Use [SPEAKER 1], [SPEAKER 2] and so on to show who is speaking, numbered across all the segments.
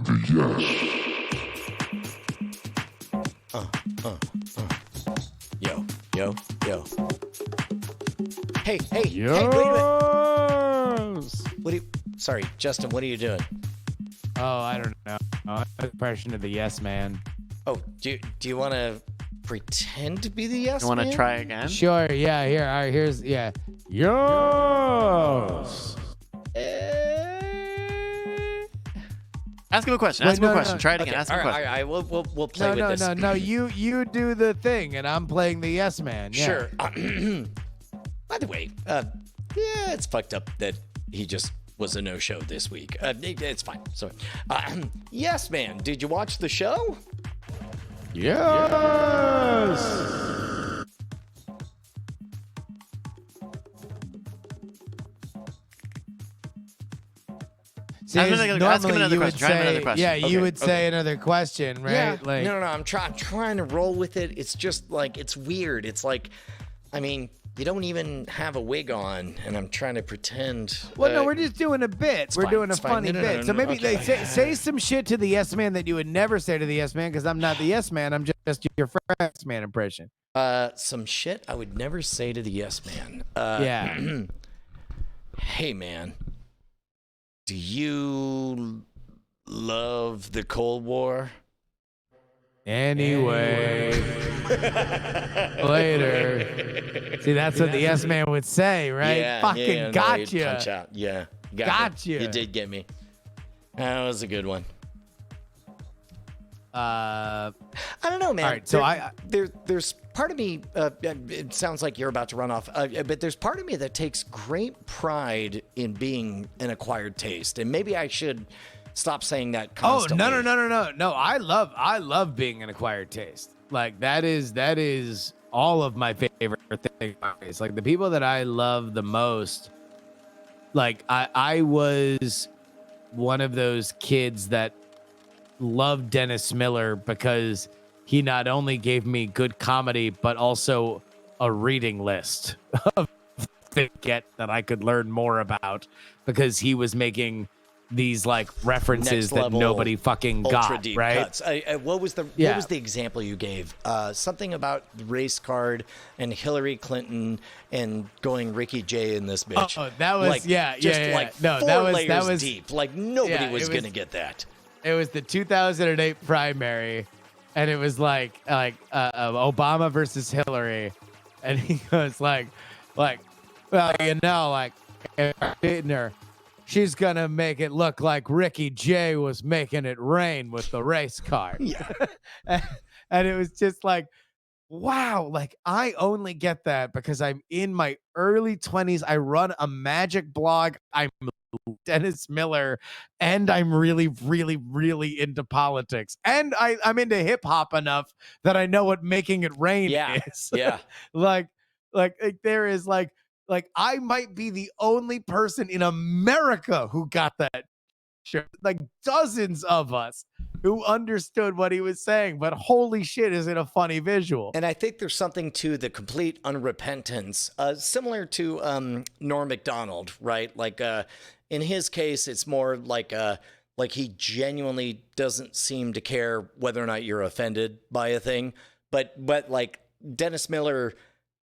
[SPEAKER 1] Uh, uh, uh. Yo, yo, yo. Hey, wait a minute. What are you, sorry, Justin, what are you doing?
[SPEAKER 2] Oh, I don't know. Impression of the yes man.
[SPEAKER 1] Oh, do you want to pretend to be the yes
[SPEAKER 3] You
[SPEAKER 1] man?
[SPEAKER 3] want to try again?
[SPEAKER 2] Sure, yeah, here, all right, here's, yeah. Yes!
[SPEAKER 3] Ask him a question.
[SPEAKER 2] Wait,
[SPEAKER 3] Ask him a
[SPEAKER 2] no,
[SPEAKER 3] question.
[SPEAKER 2] no.
[SPEAKER 3] Try it again.
[SPEAKER 1] Okay,
[SPEAKER 3] Ask him a
[SPEAKER 1] all
[SPEAKER 3] question.
[SPEAKER 1] right, we'll play with this.
[SPEAKER 2] No, you do the thing, and I'm playing the yes man. Yeah.
[SPEAKER 1] Sure. By the way, yeah, it's fucked up that he just was a no-show this week. It's fine. So, yes, man, did you watch the show?
[SPEAKER 2] Yes! See,
[SPEAKER 3] Ask him another
[SPEAKER 2] normally you would
[SPEAKER 3] question. Try another
[SPEAKER 2] say,
[SPEAKER 3] question.
[SPEAKER 2] yeah,
[SPEAKER 1] Okay,
[SPEAKER 2] you would say another question, right?
[SPEAKER 1] Yeah.
[SPEAKER 2] Like,
[SPEAKER 1] No. I'm trying to roll with it. It's just like, it's weird. It's like, I mean, you don't even have a wig on, and I'm trying to pretend.
[SPEAKER 2] well, no, we're just doing a bit. We're
[SPEAKER 1] fine,
[SPEAKER 2] doing a
[SPEAKER 1] it's fine.
[SPEAKER 2] funny
[SPEAKER 1] No,
[SPEAKER 2] bit. So maybe
[SPEAKER 1] okay.
[SPEAKER 2] they say some shit to the yes man that you would never say to the yes man, because I'm not the yes man. I'm just your yes man impression.
[SPEAKER 1] Some shit I would never say to the yes man.
[SPEAKER 2] Yeah.
[SPEAKER 1] Hey, man, do you love the Cold War?
[SPEAKER 2] Anyway, later. See, that's what the yes man would say, right?
[SPEAKER 1] Yeah,
[SPEAKER 2] Fucking
[SPEAKER 1] yeah, no, you'd
[SPEAKER 2] gotcha.
[SPEAKER 1] punch out. Yeah,
[SPEAKER 2] Gotcha.
[SPEAKER 1] You did get me. That was a good one. I don't know, man.
[SPEAKER 2] All right, so
[SPEAKER 1] there's part of me. It sounds like you're about to run off, but there's part of me that takes great pride in being an acquired taste, and maybe I should stop saying that constantly.
[SPEAKER 2] No. I love being an acquired taste. Like that is all of my favorite things. Like the people that I love the most. Like I was one of those kids that loved Dennis Miller because he not only gave me good comedy, but also a reading list of things that I could learn more about, because he was making these like references that nobody fucking got,
[SPEAKER 1] deep
[SPEAKER 2] right?
[SPEAKER 1] Cuts. What was the example you gave? Something about the race card and Hillary Clinton and going Ricky Jay in this bitch.
[SPEAKER 2] Oh, that was
[SPEAKER 1] like,
[SPEAKER 2] No,
[SPEAKER 1] four
[SPEAKER 2] that
[SPEAKER 1] layers
[SPEAKER 2] was
[SPEAKER 1] deep. Like nobody was
[SPEAKER 2] was-
[SPEAKER 1] gonna get that.
[SPEAKER 2] It was the 2008 primary, and it was like Obama versus Hillary, and he goes like, well, you know, like if I'm beating her, she's gonna make it look like Ricky Jay was making it rain with the race car.
[SPEAKER 1] Yeah.
[SPEAKER 2] And it was just like, wow, like I only get that because I'm in my early 20s. I run a magic blog. I'm Dennis Miller, and I'm really, really, really into politics. And I'm into hip hop enough that I know what making it rain is.
[SPEAKER 1] Yeah.
[SPEAKER 2] like there is like I might be the only person in America who got that. Sure. Like dozens of us who understood what he was saying, but holy shit, is it a funny visual?
[SPEAKER 1] And I think there's something to the complete unrepentance, similar to Norm Macdonald, right? Like in his case, it's more like he genuinely doesn't seem to care whether or not you're offended by a thing, but like Dennis Miller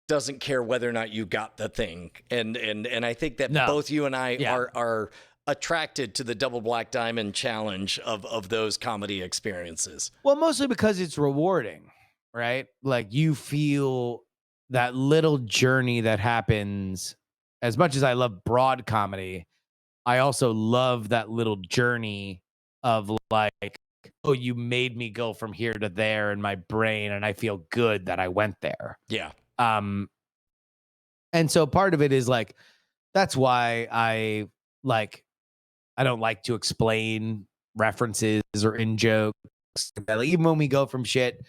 [SPEAKER 1] doesn't care whether or not you got the thing, and I think that both you and I are attracted to the Double Black Diamond challenge of those comedy experiences.
[SPEAKER 2] Well, mostly because it's rewarding, right? Like you feel that little journey that happens. As much as I love broad comedy, I also love that little journey of like, oh, you made me go from here to there in my brain, and I feel good that I went there.
[SPEAKER 1] Yeah.
[SPEAKER 2] And so part of it is like, that's why I don't like to explain references or in jokes. Like, even when we go from shit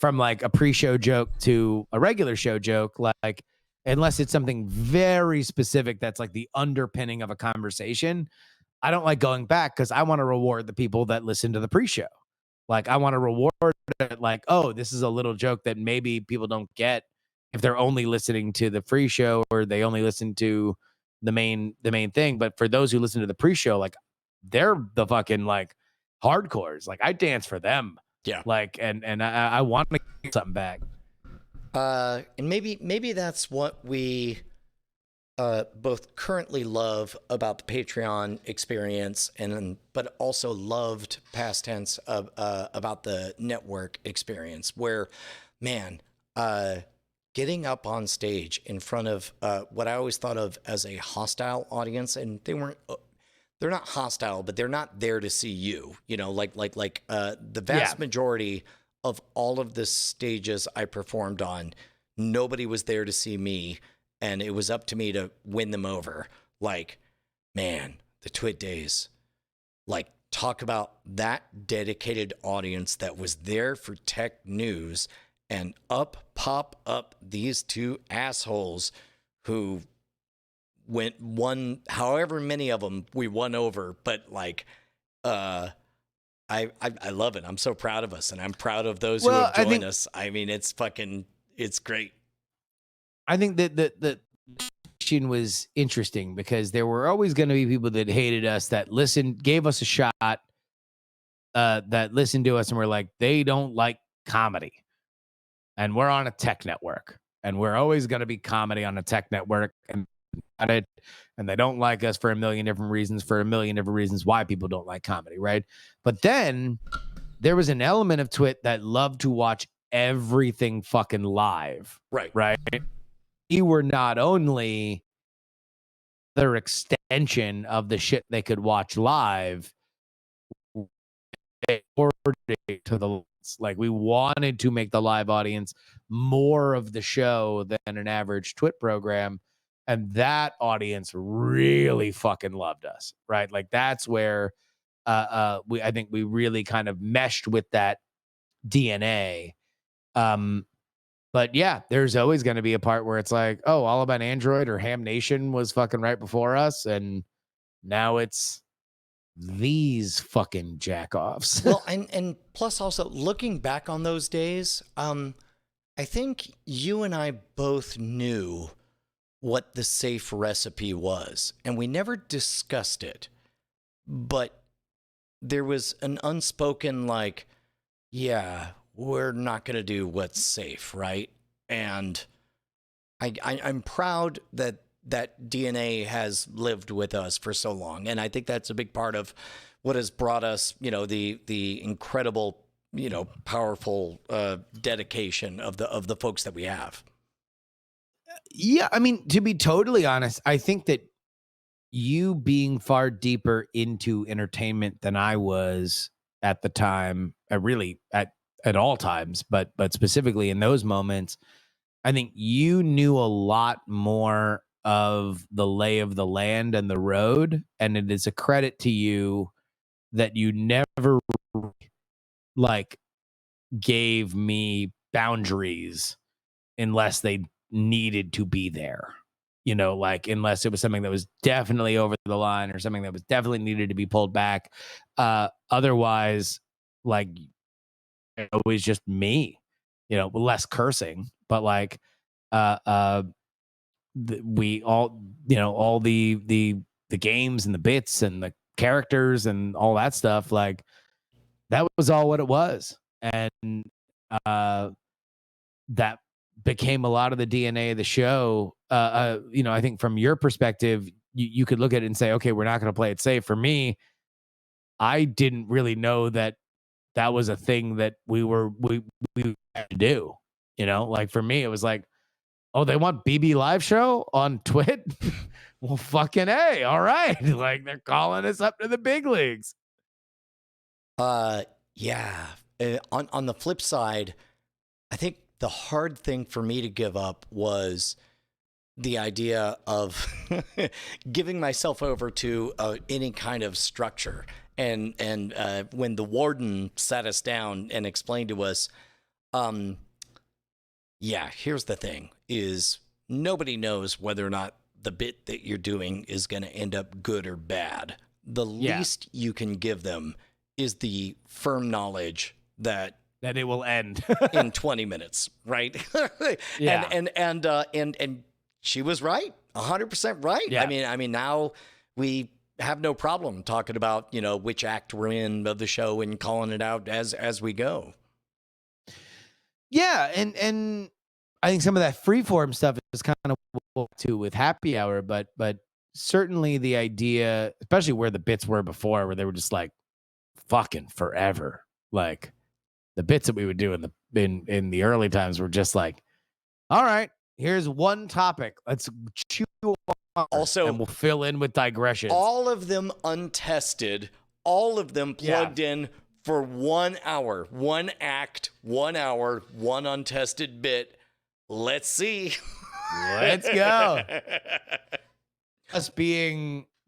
[SPEAKER 2] from like a pre-show joke to a regular show joke, like unless it's something very specific that's like the underpinning of a conversation, I don't like going back because I want to reward the people that listen to the pre-show. Like I want to reward it, like, oh, this is a little joke that maybe people don't get if they're only listening to the free show or they only listen to the main thing. But for those who listen to the pre-show, like they're the fucking like hardcores. Like I dance for them.
[SPEAKER 1] Yeah.
[SPEAKER 2] Like, and I want to get something back.
[SPEAKER 1] And maybe that's what we both currently love about the Patreon experience, but also loved past tense about the network experience, where, man, getting up on stage in front of what I always thought of as a hostile audience, and they're not hostile, but they're not there to see you. You know, like the vast majority of all of the stages I performed on, nobody was there to see me, and it was up to me to win them over. Like, man, the Twit days, like, talk about that dedicated audience that was there for tech news, and pop up these two assholes who won however many of them we won over, but like, I love it. I'm so proud of us, and I'm proud of those who have joined us. I mean, it's great.
[SPEAKER 2] I think that the question was interesting because there were always going to be people that hated us, that gave us a shot, that listened to us and were like, they don't like comedy. And we're on a tech network, and we're always going to be comedy on a tech network, and they don't like us for a million different reasons why people don't like comedy, right? But then there was an element of Twit that loved to watch everything fucking live.
[SPEAKER 1] Right.
[SPEAKER 2] We were not only their extension of the shit they could watch live, to the, like, we wanted to make the live audience more of the show than an average Twit program. And that audience really fucking loved us, right? Like that's where I think we really kind of meshed with that DNA. But yeah, there's always going to be a part where it's like, oh, All About Android or Ham Nation was fucking right before us, and now it's these fucking jackoffs.
[SPEAKER 1] Well, and plus also looking back on those days, I think you and I both knew what the safe recipe was, and we never discussed it, but there was an unspoken like, yeah, we're not going to do what's safe, right? And I'm proud that DNA has lived with us for so long, and I think that's a big part of what has brought us, the incredible, powerful dedication of the folks that we have.
[SPEAKER 2] Yeah, I mean, to be totally honest, I think that you being far deeper into entertainment than I was at the time, really at all times, but specifically in those moments, I think you knew a lot more of the lay of the land and the road, and it is a credit to you that you never like gave me boundaries unless they needed to be there. Like unless it was something that was definitely over the line or something that was definitely needed to be pulled back. Otherwise, like, it was just me, less cursing, but like, we all, all the games and the bits and the characters and all that stuff, like that was all what it was. And that became a lot of the DNA of the show. I think from your perspective, you could look at it and say, okay, we're not going to play it safe. For me, I didn't really know that was a thing that we had to do. Like for me, it was like, oh, they want BB live show on Twit? Well, fucking A, all right. Like they're calling us up to the big leagues.
[SPEAKER 1] Yeah. On the flip side, I think the hard thing for me to give up was the idea of giving myself over to any kind of structure. And when the warden sat us down and explained to us, here's the thing, is nobody knows whether or not the bit that you're doing is going to end up good or bad. The least you can give them is the firm knowledge that
[SPEAKER 2] it will end
[SPEAKER 1] in 20 minutes, right?
[SPEAKER 2] Yeah.
[SPEAKER 1] And she was right, 100% right.
[SPEAKER 2] Yeah.
[SPEAKER 1] I mean, now we have no problem talking about, you know, which act we're in of the show and calling it out as we go.
[SPEAKER 2] Yeah, and I think some of that freeform stuff is kind of too with Happy Hour, but certainly the idea, especially where the bits were before, where they were just like fucking forever. Like the bits that we would do in the early times were just like, all right, here's one topic. Let's chew on,
[SPEAKER 1] Also,
[SPEAKER 2] and we'll fill in with digressions.
[SPEAKER 1] All of them untested, all of them plugged in for 1 hour, one act, 1 hour, one untested bit. Let's see.
[SPEAKER 2] Let's go.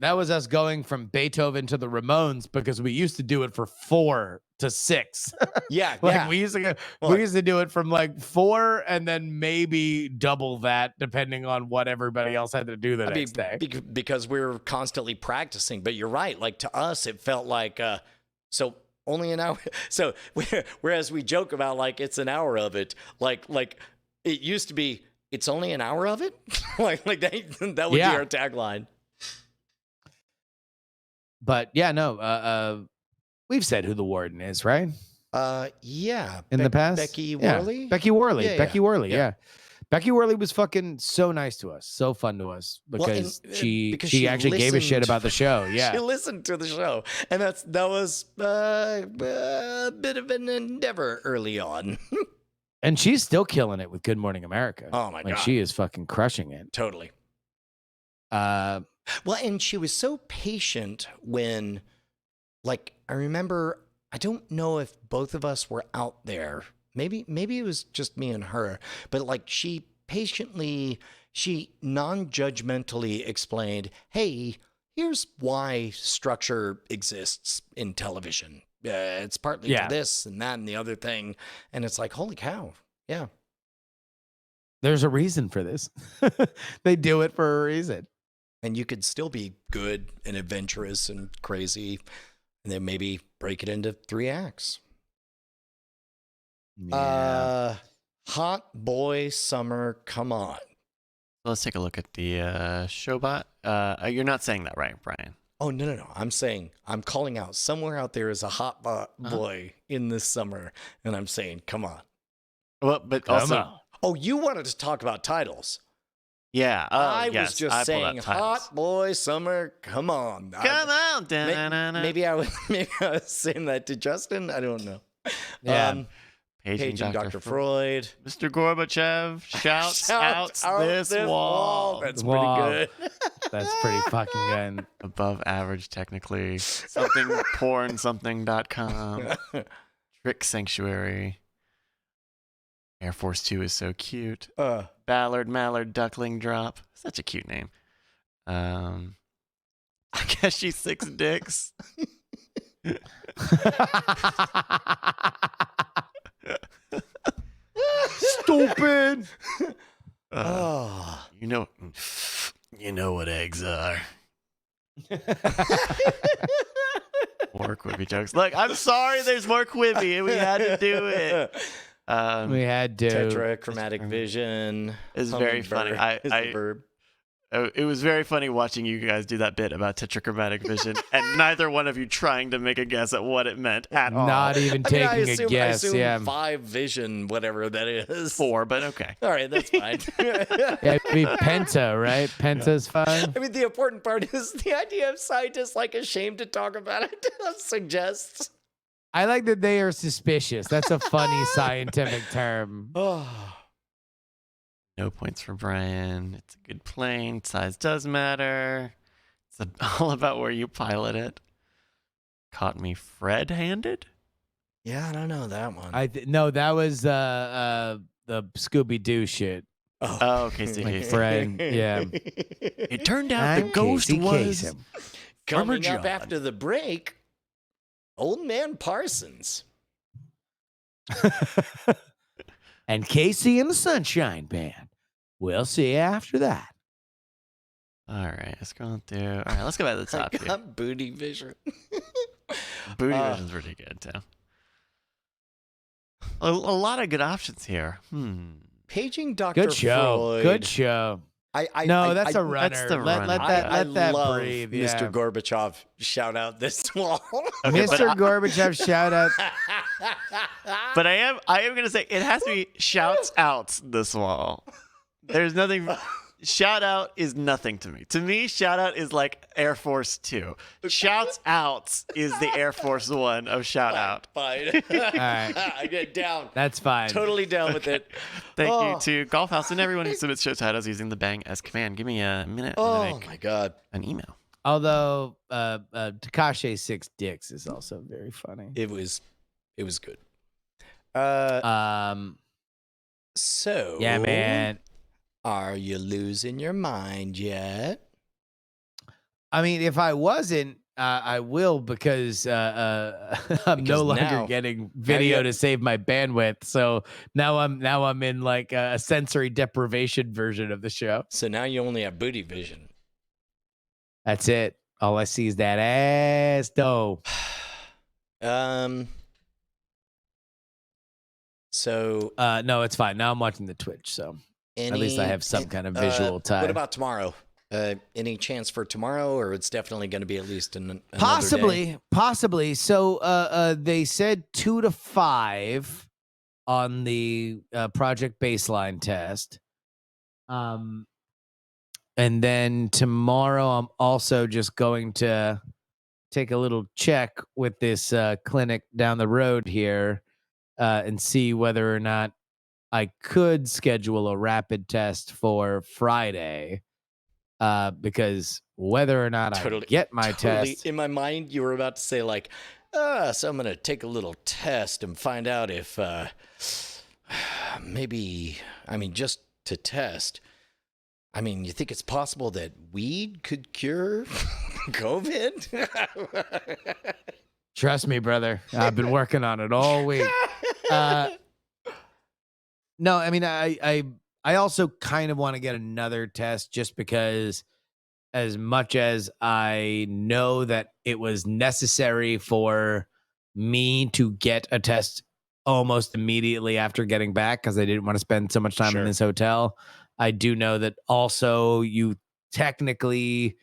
[SPEAKER 2] That was us going from Beethoven to the Ramones, because we used to do it for 4 to 6.
[SPEAKER 1] Yeah,
[SPEAKER 2] we used to do it from like 4 and then maybe double that depending on what everybody else had to do the next day.
[SPEAKER 1] Because we were constantly practicing. But you're right. Like to us, it felt like so only an hour. So whereas we joke about like it's an hour of it, like it used to be it's only an hour of it. like that would be our tagline.
[SPEAKER 2] But yeah, no, we've said who the warden is, right?
[SPEAKER 1] Yeah.
[SPEAKER 2] In the past?
[SPEAKER 1] Becky Worley?
[SPEAKER 2] Becky Worley.
[SPEAKER 1] Yeah,
[SPEAKER 2] Becky
[SPEAKER 1] yeah.
[SPEAKER 2] Worley,
[SPEAKER 1] Yeah.
[SPEAKER 2] yeah. Becky Worley was fucking so nice to us, so fun to us, because she actually gave a shit about the show. Yeah.
[SPEAKER 1] She listened to the show. And that was a bit of an endeavor early on.
[SPEAKER 2] And she's still killing it with Good Morning America.
[SPEAKER 1] Oh my God.
[SPEAKER 2] She is fucking crushing it.
[SPEAKER 1] Totally. Well, and she was so patient when, like, I remember, I don't know if both of us were out there. Maybe it was just me and her, but like she non-judgmentally explained, hey, here's why structure exists in television. It's partly for this and that and the other thing. And it's like, holy cow. Yeah.
[SPEAKER 2] There's a reason for this. They do it for a reason.
[SPEAKER 1] And you could still be good and adventurous and crazy, and then maybe break it into 3 acts.
[SPEAKER 2] Yeah.
[SPEAKER 1] Hot Boy Summer, come on.
[SPEAKER 3] Let's take a look at the Showbot. You're not saying that right, Brian.
[SPEAKER 1] Oh, no. I'm calling out somewhere out there is a hot boy in this summer, and I'm saying, come on.
[SPEAKER 3] Well, but also,
[SPEAKER 1] oh, you wanted to talk about titles.
[SPEAKER 3] Yeah.
[SPEAKER 1] I was just saying, Hot Boy Summer, come on.
[SPEAKER 3] Come on.
[SPEAKER 1] Maybe I was saying that to Justin. I don't know.
[SPEAKER 2] Yeah.
[SPEAKER 1] Paging Dr. Freud.
[SPEAKER 3] Mr. Gorbachev shouts out this wall.
[SPEAKER 1] That's pretty good.
[SPEAKER 2] That's pretty fucking good.
[SPEAKER 3] Above average, technically. Something.com. Trick Sanctuary. Air Force 2 is so cute. Ballard, Mallard, Duckling Drop. Such a cute name. I guess she's 6 dicks.
[SPEAKER 2] Stupid.
[SPEAKER 3] You know what eggs are. More Quibi jokes. Look, I'm sorry there's more Quibi. We had to do it.
[SPEAKER 2] We had to.
[SPEAKER 1] Tetrachromatic vision.
[SPEAKER 3] It's very funny. It was very funny watching you guys do that bit about tetrachromatic vision, and neither one of you trying to make a guess at what it meant at all.
[SPEAKER 2] Not even taking a guess.
[SPEAKER 1] I assume
[SPEAKER 2] yeah,
[SPEAKER 1] 5 vision, whatever that is.
[SPEAKER 3] 4, but okay.
[SPEAKER 1] All right, that's fine.
[SPEAKER 2] yeah, it'd be penta, right? Penta's 5.
[SPEAKER 1] I mean, the important part is the idea of scientists like ashamed to talk about it suggests.
[SPEAKER 2] I like that they are suspicious. That's a funny scientific term.
[SPEAKER 3] No points for Brian. It's a good plane. Size does matter. It's all about where you pilot it. Caught me Fred-handed?
[SPEAKER 1] Yeah, I don't know that one.
[SPEAKER 2] No, that was the Scooby-Doo shit.
[SPEAKER 3] Oh, Casey Kasem.
[SPEAKER 2] Fred, yeah.
[SPEAKER 3] It turned out the ghost was
[SPEAKER 1] Coming up after the break, Old Man Parsons.
[SPEAKER 2] And Casey and the Sunshine Band. We'll see you after that.
[SPEAKER 3] All right, scrolling through. All right, let's go back to the top
[SPEAKER 1] I
[SPEAKER 3] here.
[SPEAKER 1] got Booty Vision.
[SPEAKER 3] Booty Vision's pretty good, too. A lot of good options here.
[SPEAKER 1] Paging Dr.
[SPEAKER 2] Good show.
[SPEAKER 1] Freud.
[SPEAKER 2] Good show. No, that's a runner.
[SPEAKER 3] That's the
[SPEAKER 2] let
[SPEAKER 3] runner.
[SPEAKER 2] that
[SPEAKER 1] love
[SPEAKER 2] breathe.
[SPEAKER 1] Mr.
[SPEAKER 2] Yeah.
[SPEAKER 1] Gorbachev. Shout out this wall.
[SPEAKER 3] Okay,
[SPEAKER 2] Mr. Gorbachev, shout out.
[SPEAKER 3] But I am gonna say it has to be shouts outs this wall. There's nothing. Shout out is nothing to me. To me, shout out is like Air Force 2. Shouts outs is the Air Force 1 of shout out.
[SPEAKER 1] Fine.
[SPEAKER 2] All right.
[SPEAKER 1] I get down.
[SPEAKER 2] That's fine.
[SPEAKER 1] Totally down with it.
[SPEAKER 3] Thank you to Golf House and everyone who submits show titles using the bang as command. Give me a minute.
[SPEAKER 1] Oh my God.
[SPEAKER 3] An email.
[SPEAKER 2] Although Tekashi 6 Dicks is also very funny.
[SPEAKER 1] It was good. So
[SPEAKER 2] Yeah, man.
[SPEAKER 1] Are you losing your mind yet?
[SPEAKER 2] I mean, if I wasn't, I will because I'm no longer
[SPEAKER 1] now-
[SPEAKER 2] getting video
[SPEAKER 1] you-
[SPEAKER 2] to save my bandwidth. So now I'm in like a sensory deprivation version of the show.
[SPEAKER 1] So now you only have booty vision.
[SPEAKER 2] That's it. All I see is that ass though.
[SPEAKER 1] So
[SPEAKER 2] No, it's fine. Now I'm watching the Twitch, so at least I have some kind of visual tie.
[SPEAKER 1] What about tomorrow? Any chance for tomorrow, or it's definitely going to be at least another day?
[SPEAKER 2] Possibly. So they said 2 to 5 on the Project Baseline test. And then tomorrow I'm also just going to take a little check with this clinic down the road here and see whether or not I could schedule a rapid test for Friday. Because whether or not I get my test,
[SPEAKER 1] in my mind, you were about to say like, so I'm going to take a little test and find out if maybe, I mean, just to test. I mean, you think it's possible that weed could cure COVID?
[SPEAKER 2] trust me, brother, I've been working on it all week. No, I mean, I also kind of want to get another test just because as much as I know that it was necessary for me to get a test almost immediately after getting back because I didn't want to spend so much time in this hotel, I do know that also you technically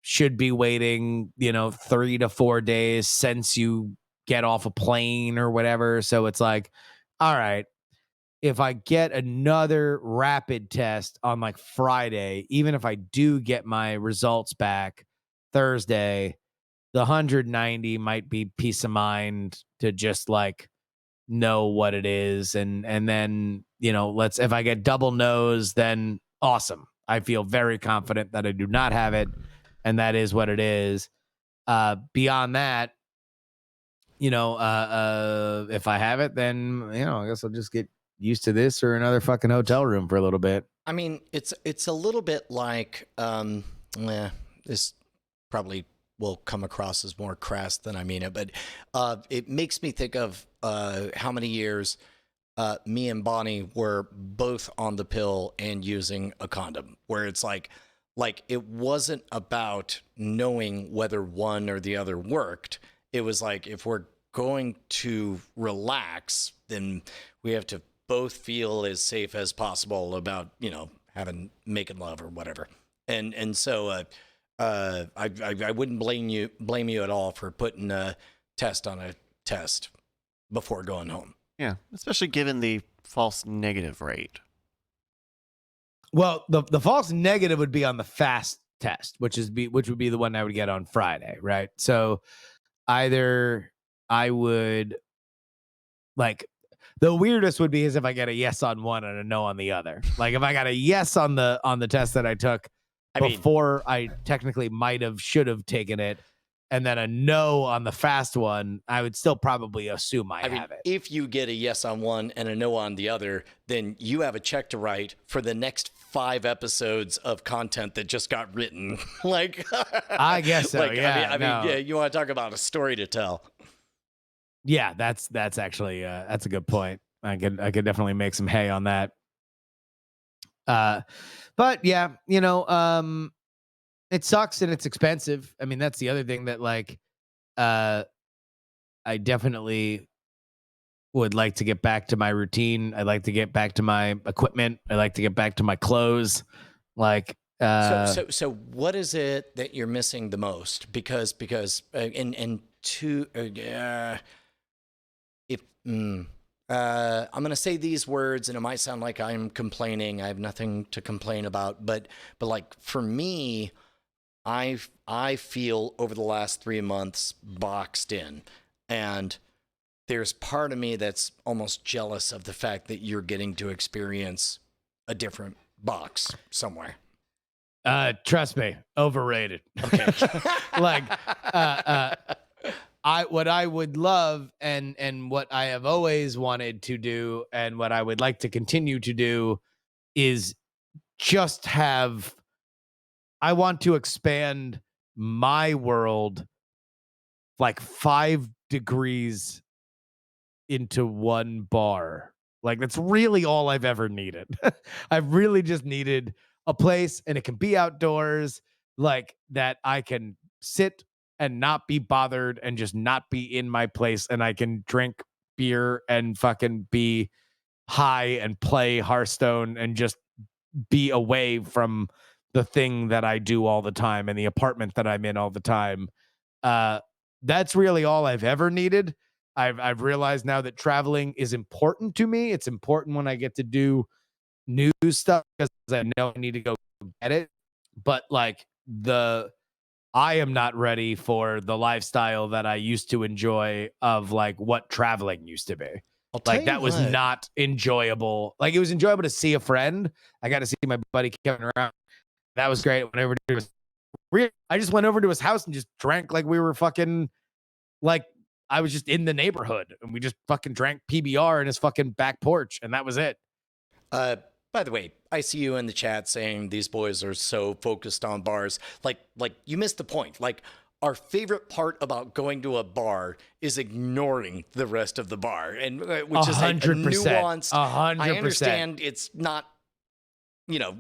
[SPEAKER 2] should be waiting, 3 to 4 days since you get off a plane or whatever. So it's like, all right, if I get another rapid test on like Friday, even if I do get my results back Thursday, the 190 might be peace of mind to just like know what it is. And then, if I get double no's, then awesome. I feel very confident that I do not have it. And that is what it is. Beyond that, if I have it, then, I guess I'll just get used to this or another fucking hotel room for a little bit.
[SPEAKER 1] I mean, it's a little bit like, this probably will come across as more crass than I mean it, but it makes me think of how many years me and Bonnie were both on the pill and using a condom, where it's like it wasn't about knowing whether one or the other worked. It was like, if we're going to relax, then we have to both feel as safe as possible about, making love or whatever. And so I wouldn't blame you at all for putting a test on a test before going home.
[SPEAKER 3] Yeah, especially given the false negative rate.
[SPEAKER 2] Well, the false negative would be on the fast test, which would be the one I would get on Friday, right? So either I would like, the weirdest would be is if I get a yes on one and a no on the other. Like if I got a yes on the test that I took before I technically should have taken it, and then a no on the fast one, I would still probably assume I have it.
[SPEAKER 1] If you get a yes on one and a no on the other, then you have a check to write for the next 5 episodes of content that just got written.
[SPEAKER 2] I guess so.
[SPEAKER 1] Yeah, you want to talk about a story to tell.
[SPEAKER 2] Yeah, that's actually that's a good point. I could definitely make some hay on that. But yeah, it sucks and it's expensive. I mean, that's the other thing that I definitely would like to get back to my routine. I'd like to get back to my equipment. I like to get back to my clothes. Like,
[SPEAKER 1] So what is it that you're missing the most? Because and two if I'm going to say these words and it might sound like I'm complaining. I have nothing to complain about, but like for me, I feel over the last 3 months boxed in, and there's part of me that's almost jealous of the fact that you're getting to experience a different box somewhere.
[SPEAKER 2] Trust me, overrated.
[SPEAKER 1] Okay.
[SPEAKER 2] Like, what I would love and what I have always wanted to do and what I would like to continue to do is just have. I want to expand my world like 5 degrees into one bar. Like that's really all I've ever needed. I've really just needed a place, and it can be outdoors, like that I can sit and not be bothered and just not be in my place, and I can drink beer and fucking be high and play Hearthstone and just be away from the thing that I do all the time and the apartment that I'm in all the time. That's really all I've ever needed. I've realized now that traveling is important to me. It's important when I get to do new stuff because I know I need to go get it. But like I am not ready for the lifestyle that I used to enjoy of like what traveling used to be. Like that was not enjoyable. Like it was enjoyable to see a friend. I got to see my buddy Kevin around. That was great. Whenever it was I just went over to his house and just drank like we were fucking like I was just in the neighborhood and we just fucking drank PBR in his fucking back porch and that was it.
[SPEAKER 1] By the way, I see you in the chat saying these boys are so focused on bars. Like you missed the point. Like our favorite part about going to a bar is ignoring the rest of the bar, and which is a nuanced.
[SPEAKER 2] 100%.
[SPEAKER 1] I understand it's not,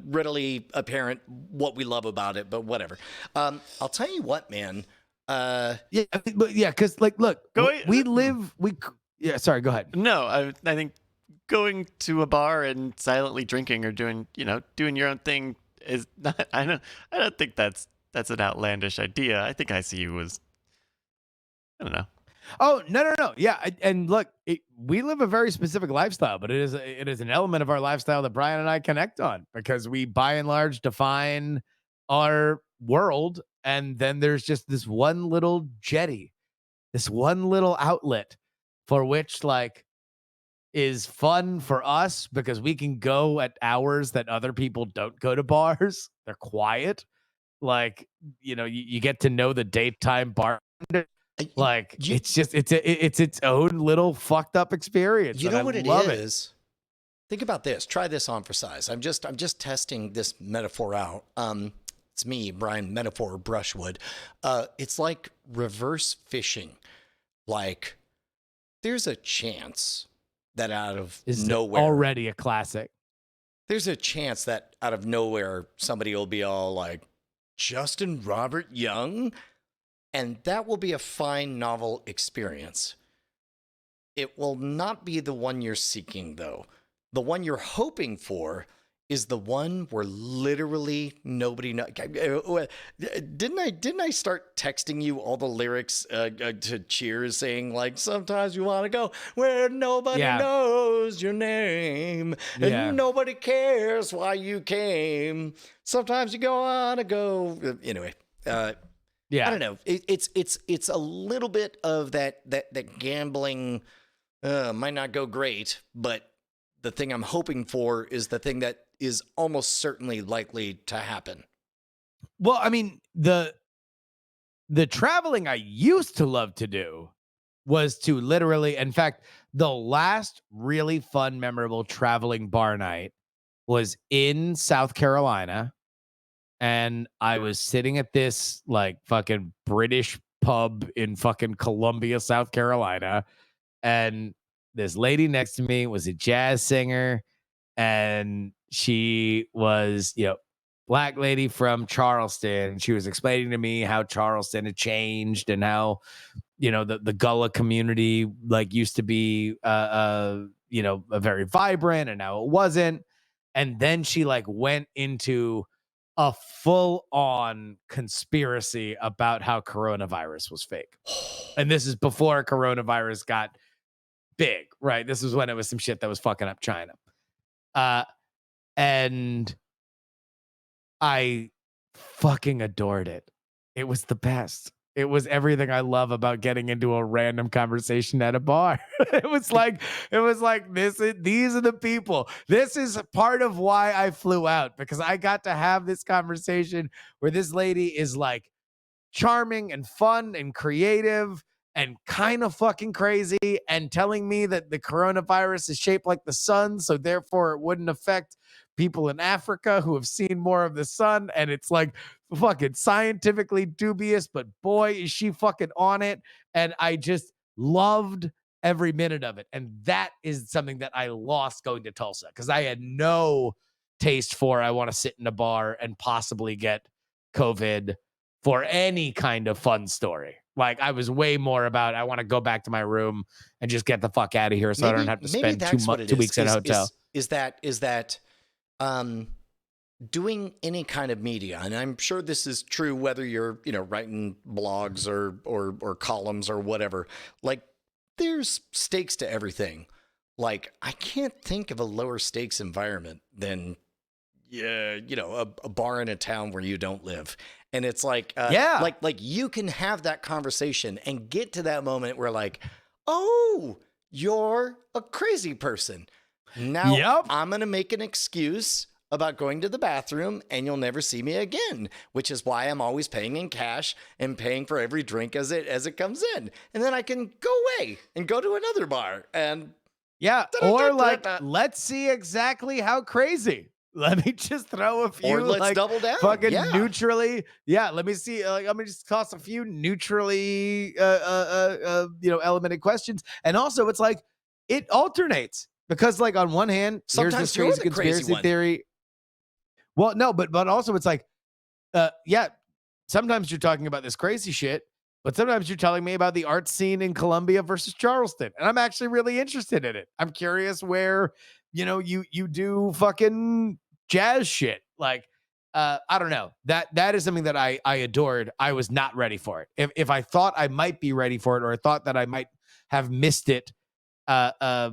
[SPEAKER 1] readily apparent what we love about it, but whatever. I'll tell you what, man.
[SPEAKER 2] Because like, look, we live. Sorry, go ahead.
[SPEAKER 3] No, I think going to a bar and silently drinking or doing your own thing is not. I don't think that's an outlandish idea. I think ICU was. I don't know.
[SPEAKER 2] Oh no. Yeah, and look, we live a very specific lifestyle, but it is an element of our lifestyle that Brian and I connect on because we, by and large, define our world, and then there's just this one little jetty, this one little outlet for which like is fun for us because we can go at hours that other people don't go to bars. They're quiet. Like, you get to know the daytime bartender. Like it's its own little fucked up experience.
[SPEAKER 1] You know what it is? Think about this. Try this on for size. I'm just testing this metaphor out. It's me, Brian, metaphor brushwood. It's like reverse fishing. Like there's a chance that out of nowhere,
[SPEAKER 2] already a classic.
[SPEAKER 1] There's a chance that out of nowhere somebody will be all like, Justin Robert Young. And that will be a fine novel experience. It will not be the one you're seeking, though. The one you're hoping for is the one where literally nobody knows. Didn't I start texting you all the lyrics to Cheers saying, like, sometimes you want to go where nobody knows your name and nobody cares why you came. Sometimes you want to go. Anyway. I don't know. It's a little bit of that gambling might not go great, but the thing I'm hoping for is the thing that is almost certainly likely to happen.
[SPEAKER 2] Well, I mean, the traveling I used to love to do was to literally, in fact, the last really fun, memorable traveling bar night was in South Carolina. And I was sitting at this like fucking British pub in fucking Columbia, South Carolina. And this lady next to me was a jazz singer. And she was, black lady from Charleston. She was explaining to me how Charleston had changed and how, the Gullah community like used to be, a very vibrant and now it wasn't. And then she like went into a full-on conspiracy about how coronavirus was fake. And this is before coronavirus got big, right? This was when it was some shit that was fucking up China. And I fucking adored it. It was the best. It was everything I love about getting into a random conversation at a bar. It was like these are the people. This is part of why I flew out, because I got to have this conversation where this lady is like charming and fun and creative and kind of fucking crazy, and telling me that the coronavirus is shaped like the sun, so therefore it wouldn't affect people in Africa who have seen more of the sun. And it's like fucking scientifically dubious, but boy, is she fucking on it. And I just loved every minute of it. And that is something that I lost going to Tulsa, because I had no taste for, I want to sit in a bar and possibly get COVID for any kind of fun story. Like, I was way more about, I want to go back to my room and just get the fuck out of here, so I don't have to spend 2 weeks in a hotel.
[SPEAKER 1] Is that doing any kind of media, and I'm sure this is true whether you're, writing blogs or columns or whatever, like, there's stakes to everything. Like, I can't think of a lower stakes environment than a bar in a town where you don't live. And it's like, like you can have that conversation and get to that moment where like, oh, you're a crazy person. Now I'm going to make an excuse about going to the bathroom and you'll never see me again, which is why I'm always paying in cash and paying for every drink as it comes in. And then I can go away and go to another bar and
[SPEAKER 2] or like, let's see exactly how crazy. Let me just throw a few,
[SPEAKER 1] or let's double down.
[SPEAKER 2] Fucking neutrally. Yeah, let me see. Let me just toss a few neutrally, elemented questions. And also, it's like it alternates, because, like, on one hand,
[SPEAKER 1] sometimes
[SPEAKER 2] here's this crazy conspiracy theory. Well, no, but also it's like, sometimes you're talking about this crazy shit, but sometimes you're telling me about the art scene in Columbia versus Charleston, and I'm actually really interested in it. I'm curious where, you do fucking jazz shit. Like, I don't know. That is something that I adored. I was not ready for it. If I thought I might be ready for it, or I thought that I might have missed it, I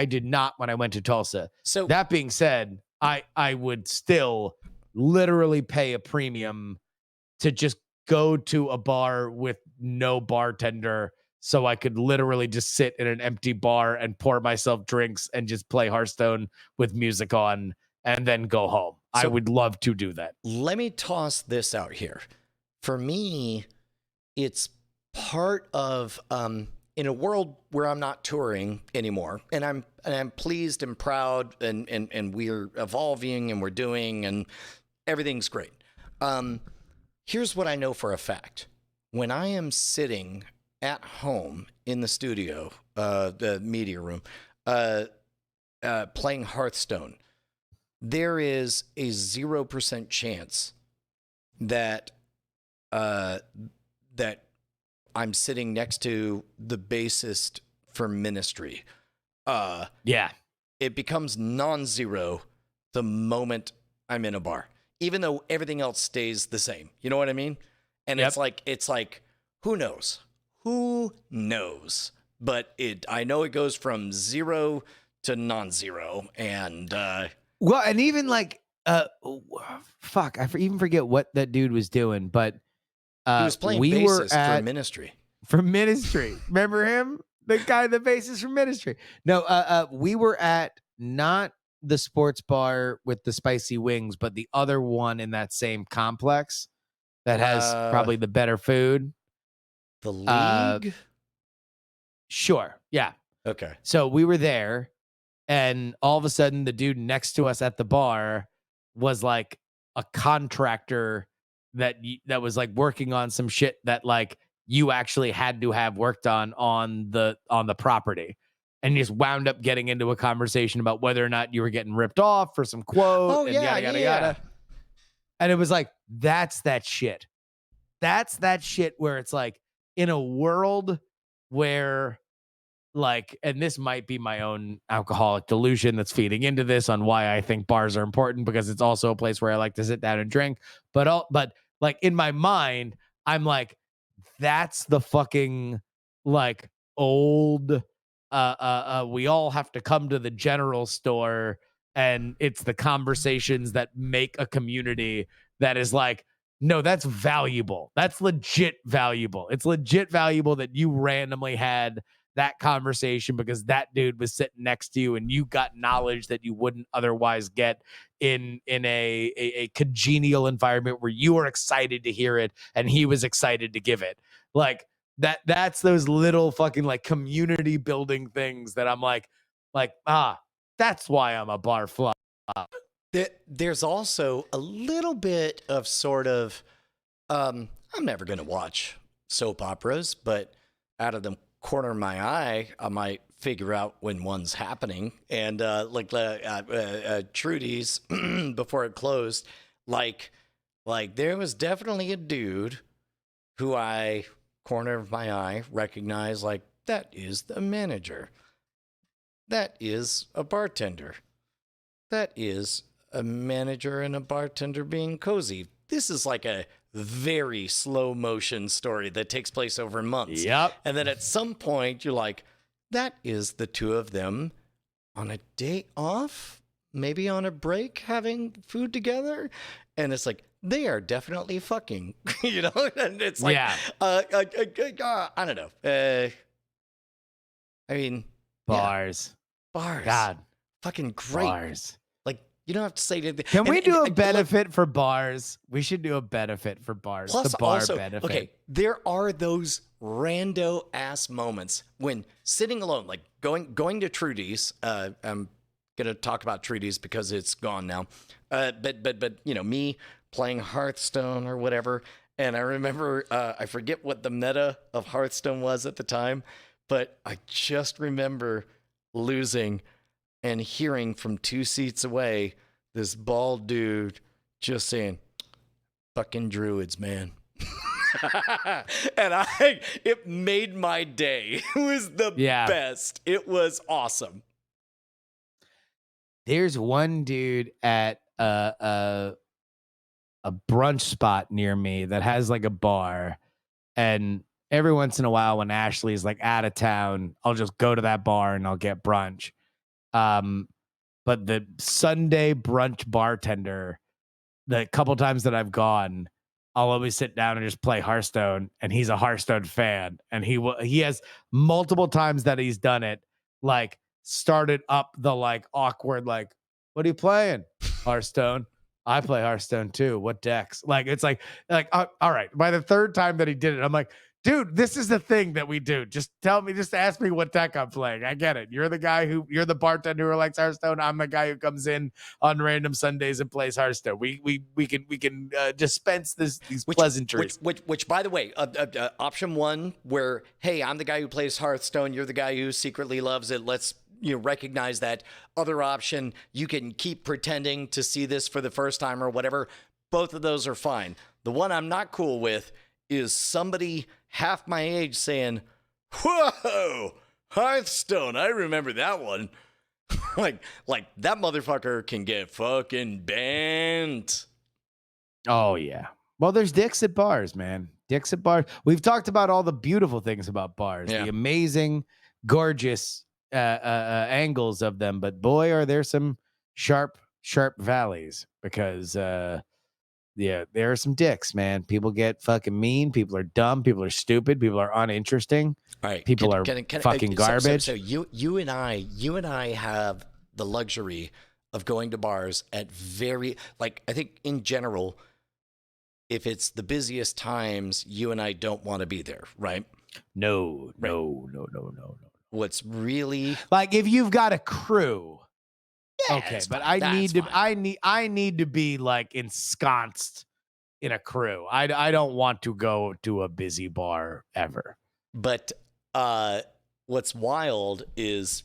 [SPEAKER 2] did not when I went to Tulsa. So that being said, I would still literally pay a premium to just go to a bar with no bartender, so I could literally just sit in an empty bar and pour myself drinks and just play Hearthstone with music on and then go home. So I would love to do that.
[SPEAKER 1] Let me toss this out here. For me, it's part of in a world where I'm not touring anymore, and I'm pleased and proud, and we're evolving and we're doing, and everything's great. Here's what I know for a fact. When I am sitting at home in the studio, the media room, playing Hearthstone, there is a 0% chance that that I'm sitting next to the bassist for Ministry. It becomes non-zero the moment I'm in a bar, even though everything else stays the same. You know what I mean? And it's like, who knows? But I know it goes from 0 to non-zero. And,
[SPEAKER 2] and even like, fuck, I even forget what that dude was doing, but,
[SPEAKER 1] he was playing bassist for Ministry.
[SPEAKER 2] Remember him? The guy, the bassist from Ministry. No, we were at not the sports bar with the spicy wings, but the other one in that same complex that has probably the better food.
[SPEAKER 1] The League?
[SPEAKER 2] Sure. Yeah.
[SPEAKER 1] Okay.
[SPEAKER 2] So we were there, and all of a sudden the dude next to us at the bar was like a contractor that was like working on some shit that like you actually had to have worked on the property. And you just wound up getting into a conversation about whether or not you were getting ripped off for some quote. Yada. And it was like, that's that shit. That's that shit where it's like, in a world where like, and this might be my own alcoholic delusion that's feeding into this on why I think bars are important, because it's also a place where I like to sit down and drink. But like in my mind, I'm like, that's the fucking like old we all have to come to the general store, and it's the conversations that make a community that is like, no, that's valuable. That's legit valuable. It's legit valuable that you randomly had that conversation because that dude was sitting next to you and you got knowledge that you wouldn't otherwise get in a congenial environment where you were excited to hear it and he was excited to give it. Like that's those little fucking like community building things that I'm like, that's why I'm a bar flop.
[SPEAKER 1] There's also a little bit of sort of, I'm never going to watch soap operas, but out of the corner of my eye, I might figure out when one's happening. And Trudy's, before it closed, like there was definitely a dude who I, corner of my eye, recognized, like, that is the manager. That is a bartender. That is a manager and a bartender being cozy. This is like a very slow motion story that takes place over months.
[SPEAKER 2] Yep.
[SPEAKER 1] And then at some point, you're like, that is the two of them on a day off, maybe on a break, having food together. And it's like, they are definitely fucking, you know? And it's like,
[SPEAKER 2] Yeah.
[SPEAKER 1] I don't know. I mean,
[SPEAKER 2] Bars.
[SPEAKER 1] yeah. Bars.
[SPEAKER 2] God.
[SPEAKER 1] Fucking great.
[SPEAKER 2] Bars.
[SPEAKER 1] Like, you don't have to say anything.
[SPEAKER 2] Can we do a benefit for bars? We should do a benefit for bars.
[SPEAKER 1] Plus,
[SPEAKER 2] the bar
[SPEAKER 1] also,
[SPEAKER 2] benefit.
[SPEAKER 1] okay, there are those rando ass moments when sitting alone, like going to Trudy's. I'm gonna talk about Trudy's because it's gone now. But you know, me playing Hearthstone or whatever, and I remember I forget what the meta of Hearthstone was at the time, but I just remember losing and hearing from 2 seats away this bald dude just saying, fucking druids, man. And it made my day. It was the best. It was awesome.
[SPEAKER 2] There's one dude at a brunch spot near me that has like a bar, and every once in a while when Ashley's like out of town, I'll just go to that bar and I'll get brunch. But the Sunday brunch bartender, the couple times that I've gone, I'll always sit down and just play Hearthstone, and he's a Hearthstone fan, and he has multiple times that he's done it, like started up the like awkward, like, what are you playing? Hearthstone. I play Hearthstone too. What decks? Like, it's like, all right. By the third time that he did it, I'm like, dude, this is the thing that we do. Just ask me what deck I'm playing. I get it. You're the bartender who likes Hearthstone. I'm the guy who comes in on random Sundays and plays Hearthstone. We can dispense these pleasantries.
[SPEAKER 1] Which by the way, option one, where, hey, I'm the guy who plays Hearthstone. You're the guy who secretly loves it. Let's recognize that. Other option, you can keep pretending to see this for the first time or whatever. Both of those are fine. The one I'm not cool with is somebody half my age saying, whoa, Hearthstone, I remember that one. like that motherfucker can get fucking banned.
[SPEAKER 2] Oh, yeah. Well, there's dicks at bars, man. Dicks at bars. We've talked about all the beautiful things about bars, the amazing, gorgeous angles of them. But boy, are there some sharp valleys, because yeah, there are some dicks, man. People get fucking mean. People are dumb. People are stupid. People are uninteresting.
[SPEAKER 1] All right.
[SPEAKER 2] People are fucking garbage.
[SPEAKER 1] So you and I have the luxury of going to bars at very, like, I think in general, if it's the busiest times, you and I don't want to be there, right?
[SPEAKER 2] No.
[SPEAKER 1] What's really,
[SPEAKER 2] like, if you've got a crew.
[SPEAKER 1] yeah,
[SPEAKER 2] Okay, but
[SPEAKER 1] fine.
[SPEAKER 2] I need to be like ensconced in a crew. I don't want to go to a busy bar ever.
[SPEAKER 1] But what's wild is,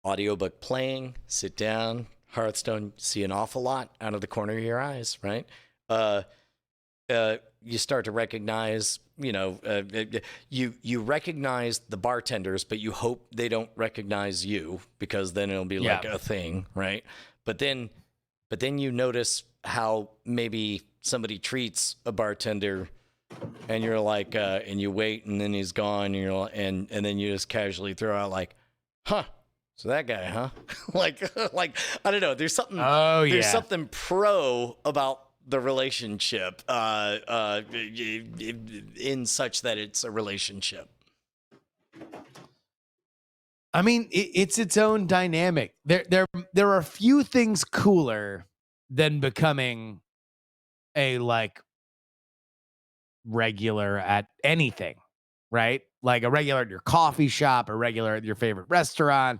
[SPEAKER 1] audiobook playing, sit down, Hearthstone, see an awful lot out of the corner of your eyes, right? you start to recognize, you recognize the bartenders, but you hope they don't recognize you, because then it'll be like a thing, right? But then you notice how maybe somebody treats a bartender, and you're like, and you wait, and then he's gone, and then you just casually throw out like, huh. So that guy, huh? like I don't know. There's something. There's something pro about the relationship, in such that it's a relationship.
[SPEAKER 2] I mean, it's its own dynamic. There are few things cooler than becoming a like regular at anything, right? Like a regular at your coffee shop, a regular at your favorite restaurant.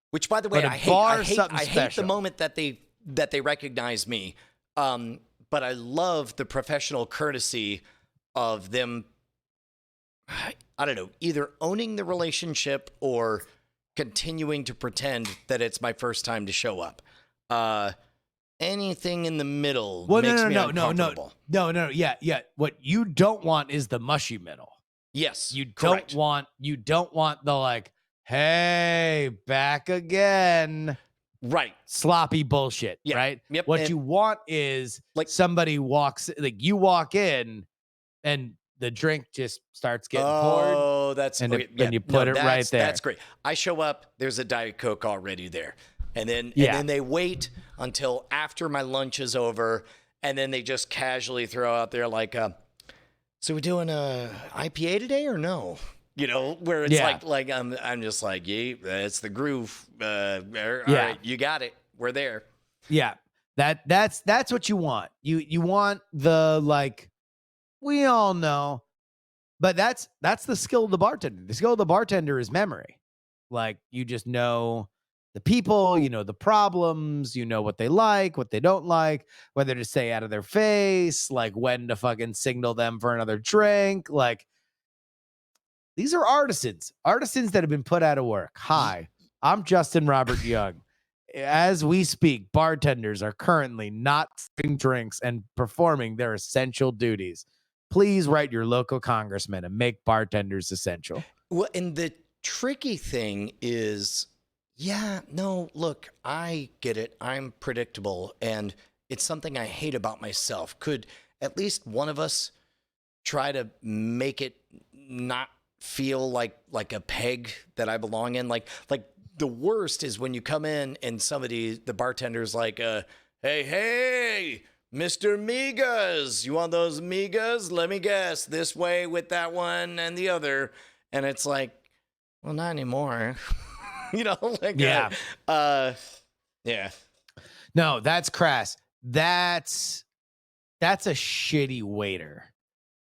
[SPEAKER 1] Which, by the way, I hate the moment that they recognize me. But I love the professional courtesy of them. I don't know, either owning the relationship or continuing to pretend that it's my first time to show up. Anything in the middle makes me uncomfortable.
[SPEAKER 2] No. Yeah. What you don't want is the mushy middle.
[SPEAKER 1] Yes,
[SPEAKER 2] you don't want the like, hey, back again.
[SPEAKER 1] Right.
[SPEAKER 2] Sloppy bullshit.
[SPEAKER 1] Yeah.
[SPEAKER 2] Right.
[SPEAKER 1] Yep.
[SPEAKER 2] What you want is like somebody walks, like you walk in and the drink just starts getting poured.
[SPEAKER 1] Oh, that's
[SPEAKER 2] and you put it right there.
[SPEAKER 1] That's great. I show up, there's a Diet Coke already there. And then they wait until after my lunch is over, and then they just casually throw out there like, so we're doing a IPA today or no? Where it's like I'm just like, yeah, that's the groove. All right, you got it. We're there.
[SPEAKER 2] Yeah. That's what you want. You want the, like, we all know, but that's the skill of the bartender. The skill of the bartender is memory. Like, you just know the people, the problems, what they like, what they don't like, whether to say out of their face, like when to fucking signal them for another drink. Like, these are artisans that have been put out of work. Hi, I'm Justin Robert Young. As we speak, bartenders are currently not serving drinks and performing their essential duties. Please write your local congressman and make bartenders essential.
[SPEAKER 1] Well, and the tricky thing is, look, I get it. I'm predictable, and it's something I hate about myself. Could at least one of us try to make it not feel like a peg that I belong in? Like the worst is when you come in and the bartender's like, hey, Mr. Migas, you want those Migas? Let me guess, this way with that one and the other. And it's like, well, not anymore. Yeah.
[SPEAKER 2] No, that's crass. That's a shitty waiter.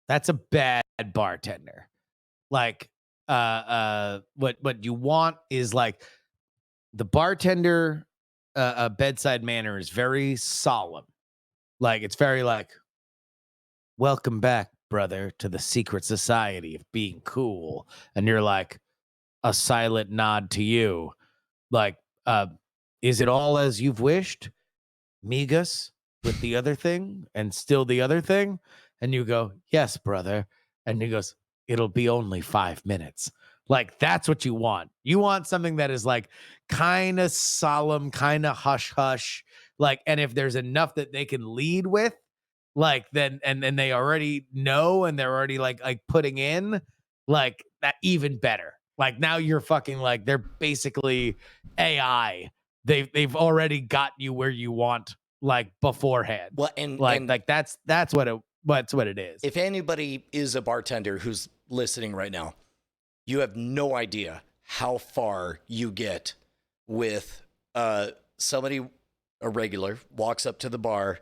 [SPEAKER 2] That's a bad bartender. Like, what you want is like the bartender, bedside manner is very solemn. Like, it's very like, welcome back, brother, to the secret society of being cool. And you're like, a silent nod to you. Like, is it all as you've wished? Migas with the other thing and still the other thing? And you go, yes, brother. And he goes, it'll be only 5 minutes. Like, that's what you want. You want something that is like kind of solemn, kind of hush hush. Like, and if there's enough that they can lead with, like, then and they already know and they're already like putting in, like, that, even better. Like, now you're fucking like, they're basically AI. They've already got you where you want, like, beforehand.
[SPEAKER 1] Well, and
[SPEAKER 2] that's what it is.
[SPEAKER 1] If anybody is a bartender who's listening right now, you have no idea how far you get with somebody, a regular, walks up to the bar,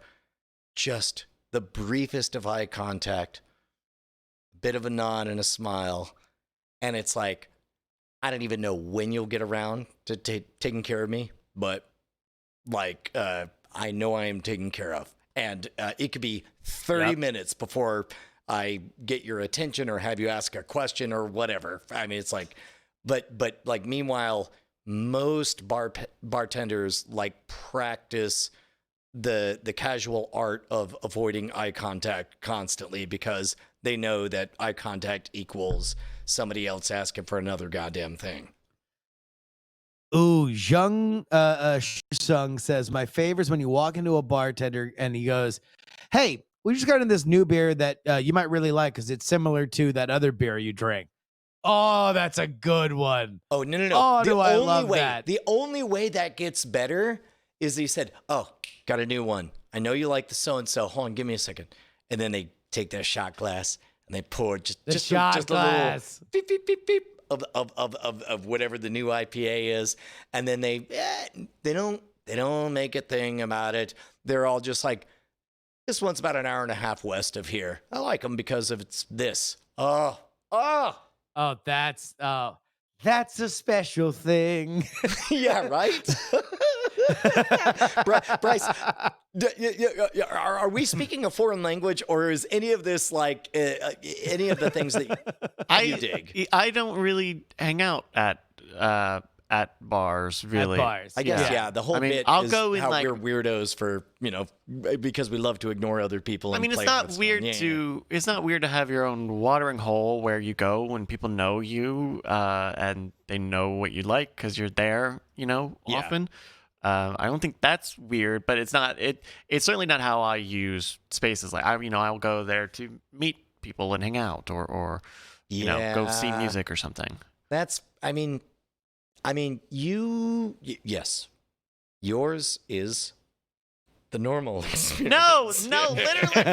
[SPEAKER 1] just the briefest of eye contact, a bit of a nod and a smile, and it's like, I don't even know when you'll get around to taking care of me, but like, I know I am taken care of. And it could be 30 minutes before I get your attention or have you ask a question or whatever. I mean, it's like, but like, meanwhile, most bartenders like practice the casual art of avoiding eye contact constantly because they know that eye contact equals somebody else asking for another goddamn thing.
[SPEAKER 2] Ooh, Jung Sung says, my favorite is when you walk into a bartender and he goes, hey, we just got in this new beer that you might really like because it's similar to that other beer you drank. Oh, that's a good one.
[SPEAKER 1] Oh, no.
[SPEAKER 2] Oh, do I love that.
[SPEAKER 1] The only way that gets better is he said, oh, got a new one. I know you like the so-and-so. Hold on, give me a second. And then they take their shot glass and they pour just a little beep, beep, beep, beep of whatever the new IPA is. And then they don't make a thing about it. They're all just like, this one's about an hour and a half west of here. I like them because of it's this. Oh,
[SPEAKER 2] that's a special thing.
[SPEAKER 1] yeah, right? Bryce, are we speaking a foreign language, or is any of this like any of the things that you dig?
[SPEAKER 3] I don't really hang out at bars, really.
[SPEAKER 2] At bars,
[SPEAKER 1] I guess, yeah. The whole bit
[SPEAKER 3] I'll
[SPEAKER 1] is
[SPEAKER 3] go in
[SPEAKER 1] how
[SPEAKER 3] like
[SPEAKER 1] we're weirdos for, because we love to ignore other people. And
[SPEAKER 3] it's
[SPEAKER 1] play
[SPEAKER 3] not
[SPEAKER 1] what's
[SPEAKER 3] weird
[SPEAKER 1] going on.
[SPEAKER 3] to it's not weird to have your own watering hole where you go when people know you and they know what you like because you're there, often. I don't think that's weird, but it's not. It's certainly not how I use spaces. Like I'll go there to meet people and hang out, or go see music or something.
[SPEAKER 1] That's. Yes, yours is the normal experience.
[SPEAKER 3] No, literally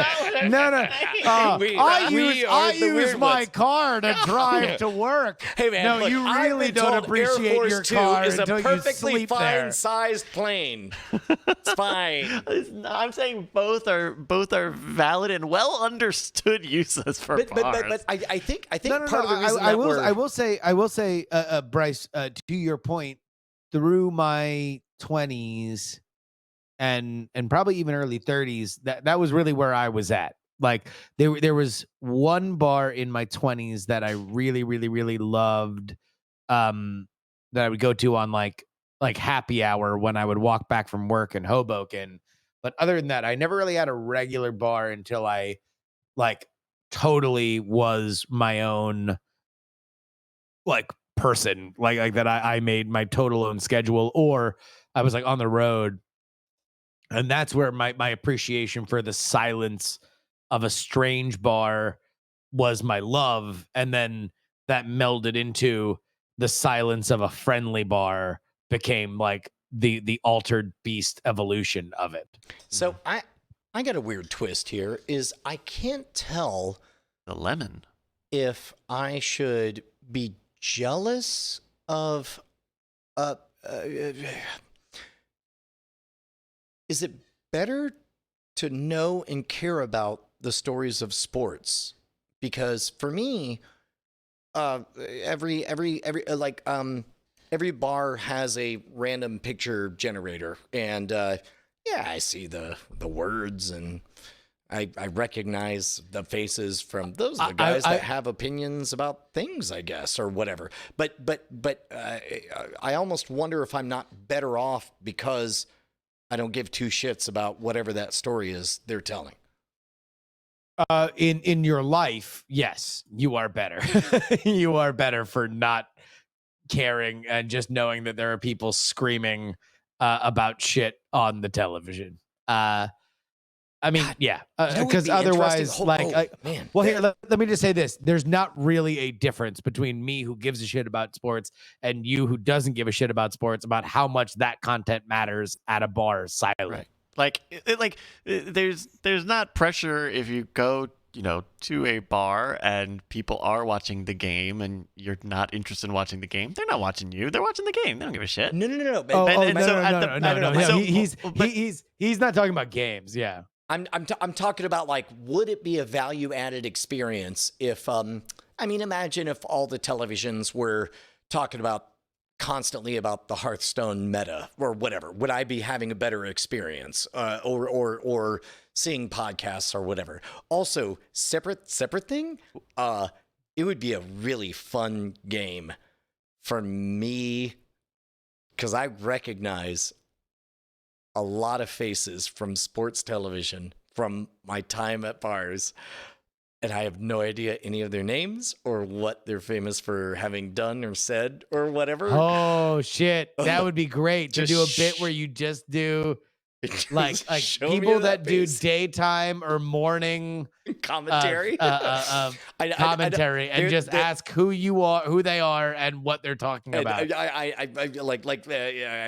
[SPEAKER 3] not.
[SPEAKER 2] No. I use my car to drive to work.
[SPEAKER 1] Hey man,
[SPEAKER 2] no,
[SPEAKER 1] look,
[SPEAKER 2] you really don't appreciate
[SPEAKER 1] Air Force
[SPEAKER 2] your
[SPEAKER 1] 2
[SPEAKER 2] car
[SPEAKER 1] is a
[SPEAKER 2] until you
[SPEAKER 1] perfectly
[SPEAKER 2] sleep there.
[SPEAKER 1] fine-sized plane. It's fine.
[SPEAKER 3] I'm saying both are valid and well understood uses for bars.
[SPEAKER 1] But I think
[SPEAKER 2] No.
[SPEAKER 1] part of the reason
[SPEAKER 2] I will say, Bryce, to your point, through my 20s and probably even early 30s, that was really where I was at. Like there was one bar in my 20s that I really, really, really loved, that I would go to on like happy hour when I would walk back from work in Hoboken. But other than that, I never really had a regular bar until I like totally was my own like person, like that I made my total own schedule, or I was like on the road. And that's where my appreciation for the silence of a strange bar was my love. And then that melded into the silence of a friendly bar became like the altered beast evolution of it.
[SPEAKER 1] So I got a weird twist here. Is I can't tell
[SPEAKER 3] the lemon
[SPEAKER 1] if I should be jealous of is it better to know and care about the stories of sports? Because for me, every bar has a random picture generator, and I see the words, and I recognize the faces from those are the guys that have opinions about things, I guess, or whatever. But I almost wonder if I'm not better off because I don't give two shits about whatever that story is they're telling.
[SPEAKER 2] In your life, yes, you are better. You are better for not caring and just knowing that there are people screaming about shit on the television. I mean, yeah, because otherwise,
[SPEAKER 1] man.
[SPEAKER 2] Well, here, let me just say this. There's not really a difference between me who gives a shit about sports and you who doesn't give a shit about sports about how much that content matters at a bar silent.
[SPEAKER 3] Right. There's not pressure if you go, to a bar and people are watching the game and you're not interested in watching the game. They're not watching you. They're watching the game. They don't give a shit.
[SPEAKER 1] No.
[SPEAKER 2] No. He's not talking about games. Yeah.
[SPEAKER 1] I'm talking about like, would it be a value added experience if imagine if all the televisions were talking about constantly about the Hearthstone meta or whatever. Would I be having a better experience or seeing podcasts or whatever? Also, separate thing, it would be a really fun game for me because I recognize a lot of faces from sports television from my time at bars, and I have no idea any of their names or what they're famous for having done or said or whatever.
[SPEAKER 2] Oh shit, that would be great to
[SPEAKER 1] Just
[SPEAKER 2] do a bit where you just do like
[SPEAKER 1] Show me
[SPEAKER 2] people that do
[SPEAKER 1] face.
[SPEAKER 2] daytime or morning
[SPEAKER 1] commentary.
[SPEAKER 2] commentary and just ask who you are, who they are, and what they're talking about.
[SPEAKER 1] I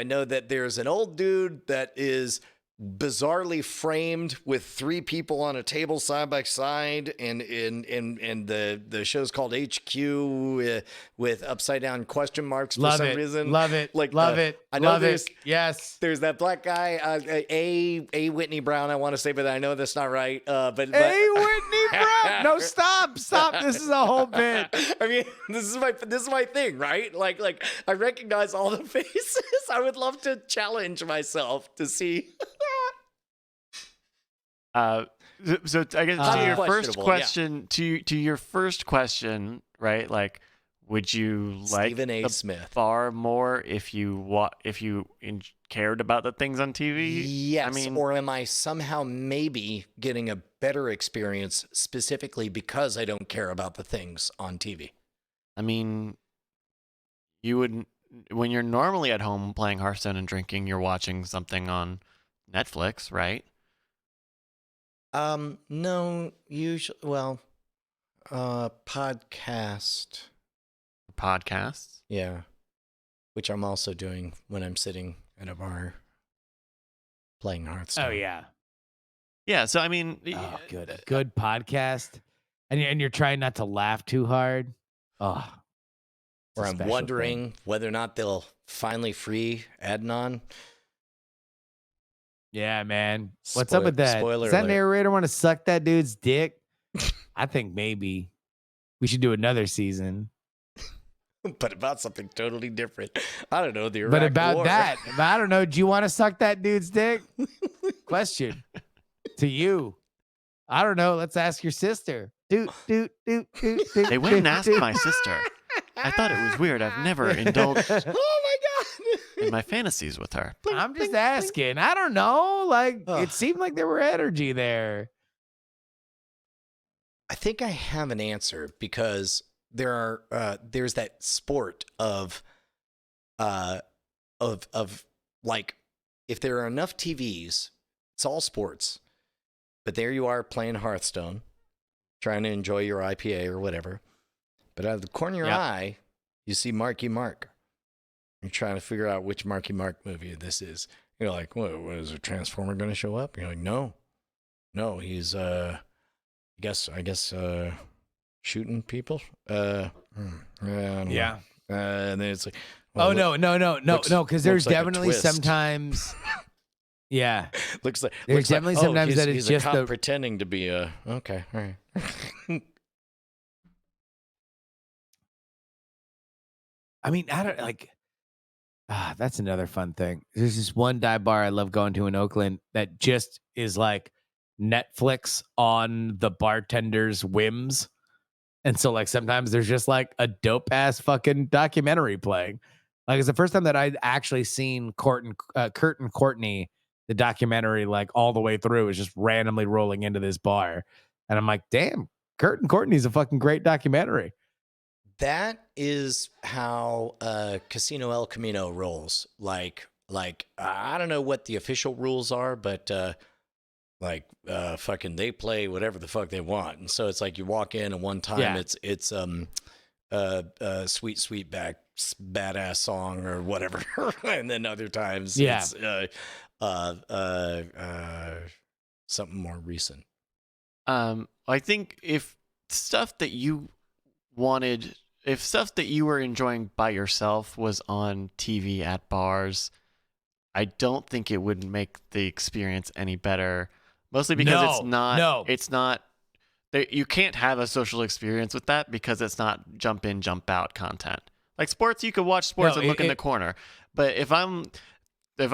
[SPEAKER 1] know that there's an old dude that is bizarrely framed with three people on a table side by side, and the show's called HQ with upside down question marks for some reason.
[SPEAKER 2] Love it.
[SPEAKER 1] I know
[SPEAKER 2] there's
[SPEAKER 1] there's that black guy, a Whitney Brown, I want to say, but I know that's not right. But
[SPEAKER 2] Whitney Brown. No, stop. This is a whole bit.
[SPEAKER 1] I mean, this is my thing, right? Like I recognize all the faces. I would love to challenge myself to see.
[SPEAKER 3] So I guess to your first question, to your first question, right? Like, would you like
[SPEAKER 1] Stephen A.
[SPEAKER 3] the
[SPEAKER 1] Smith
[SPEAKER 3] bar more if you cared about the things on TV?
[SPEAKER 1] Yes.
[SPEAKER 3] I mean,
[SPEAKER 1] or am I somehow maybe getting a better experience specifically because I don't care about the things on TV?
[SPEAKER 3] I mean, you would, when you're normally at home playing Hearthstone and drinking, you're watching something on Netflix, right?
[SPEAKER 1] No, usually, podcast.
[SPEAKER 3] Podcasts?
[SPEAKER 1] Yeah. Which I'm also doing when I'm sitting at a bar playing Hearthstone.
[SPEAKER 2] Oh yeah.
[SPEAKER 3] Yeah, so I mean,
[SPEAKER 2] good podcast, and you're trying not to laugh too hard. Oh,
[SPEAKER 1] or I'm wondering whether or not they'll finally free Adnan.
[SPEAKER 2] Yeah, man. What's up with that? Does that
[SPEAKER 1] alert.
[SPEAKER 2] narrator want to suck that dude's dick? I think maybe we should do another season.
[SPEAKER 1] But about something totally different. I don't know. The Iraq
[SPEAKER 2] but about
[SPEAKER 1] War.
[SPEAKER 2] that, I don't know. Do you want to suck that dude's dick? Question to you. I don't know. Let's ask your sister.
[SPEAKER 3] They went and asked my sister. I thought it was weird. I've never indulged.
[SPEAKER 1] Oh my god!
[SPEAKER 3] In my fantasies with her.
[SPEAKER 2] I'm just asking. I don't know. Like it seemed like there were energy there.
[SPEAKER 1] I think I have an answer because there's that sport of like if there are enough TVs, it's all sports. But there you are playing Hearthstone, trying to enjoy your IPA or whatever. But out of the corner of your eye, you see Marky Mark. You're trying to figure out which Marky Mark movie this is. You're like, what is a Transformer going to show up? You're like, no, he's I guess shooting people.
[SPEAKER 2] Yeah.
[SPEAKER 1] And then it's like,
[SPEAKER 2] well, no, because there's definitely sometimes. Yeah,
[SPEAKER 1] looks like
[SPEAKER 2] there's definitely sometimes that it's
[SPEAKER 1] he's
[SPEAKER 2] just
[SPEAKER 1] a cop pretending to be a okay, all right.
[SPEAKER 2] I mean, I don't like. That's another fun thing. There's this one dive bar I love going to in Oakland that just is like Netflix on the bartender's whims. And so like sometimes there's just like a dope ass fucking documentary playing. Like it's the first time that I'd actually seen Kurt and Courtney, the documentary, like all the way through is just randomly rolling into this bar. And I'm like, damn, Kurt and Courtney's a fucking great documentary.
[SPEAKER 1] That is how Casino El Camino rolls. Like I don't know what the official rules are, but fucking they play whatever the fuck they want. And so it's like you walk in and one time it's sweet sweetback badass song or whatever, and then other times it's something more recent.
[SPEAKER 3] I think if stuff that you were enjoying by yourself was on TV at bars, I don't think it would make the experience any better. Mostly because it's not. You can't have a social experience with that because it's not jump in, jump out content. Like sports, you could watch sports and look in the corner. But if I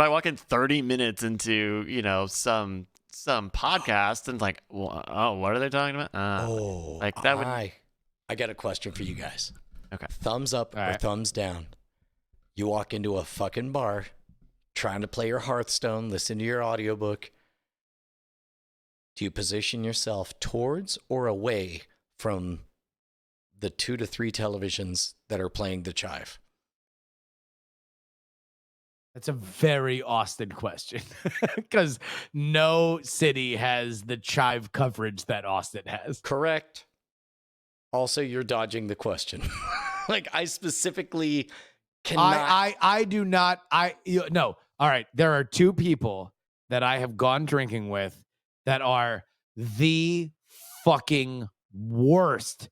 [SPEAKER 3] walk in 30 minutes into some podcast and like, what are they talking about?
[SPEAKER 1] I got a question for you guys.
[SPEAKER 3] Okay.
[SPEAKER 1] Thumbs up or thumbs down? You walk into a fucking bar trying to play your Hearthstone, listen to your audiobook, do you position yourself towards or away from the 2 to 3 televisions that are playing the chive?
[SPEAKER 2] That's a very Austin question because no city has the chive coverage that Austin has.
[SPEAKER 1] Correct. Also, you're dodging the question. Like, I specifically cannot.
[SPEAKER 2] I do not. No. All right. There are 2 people that I have gone drinking with that are the fucking worst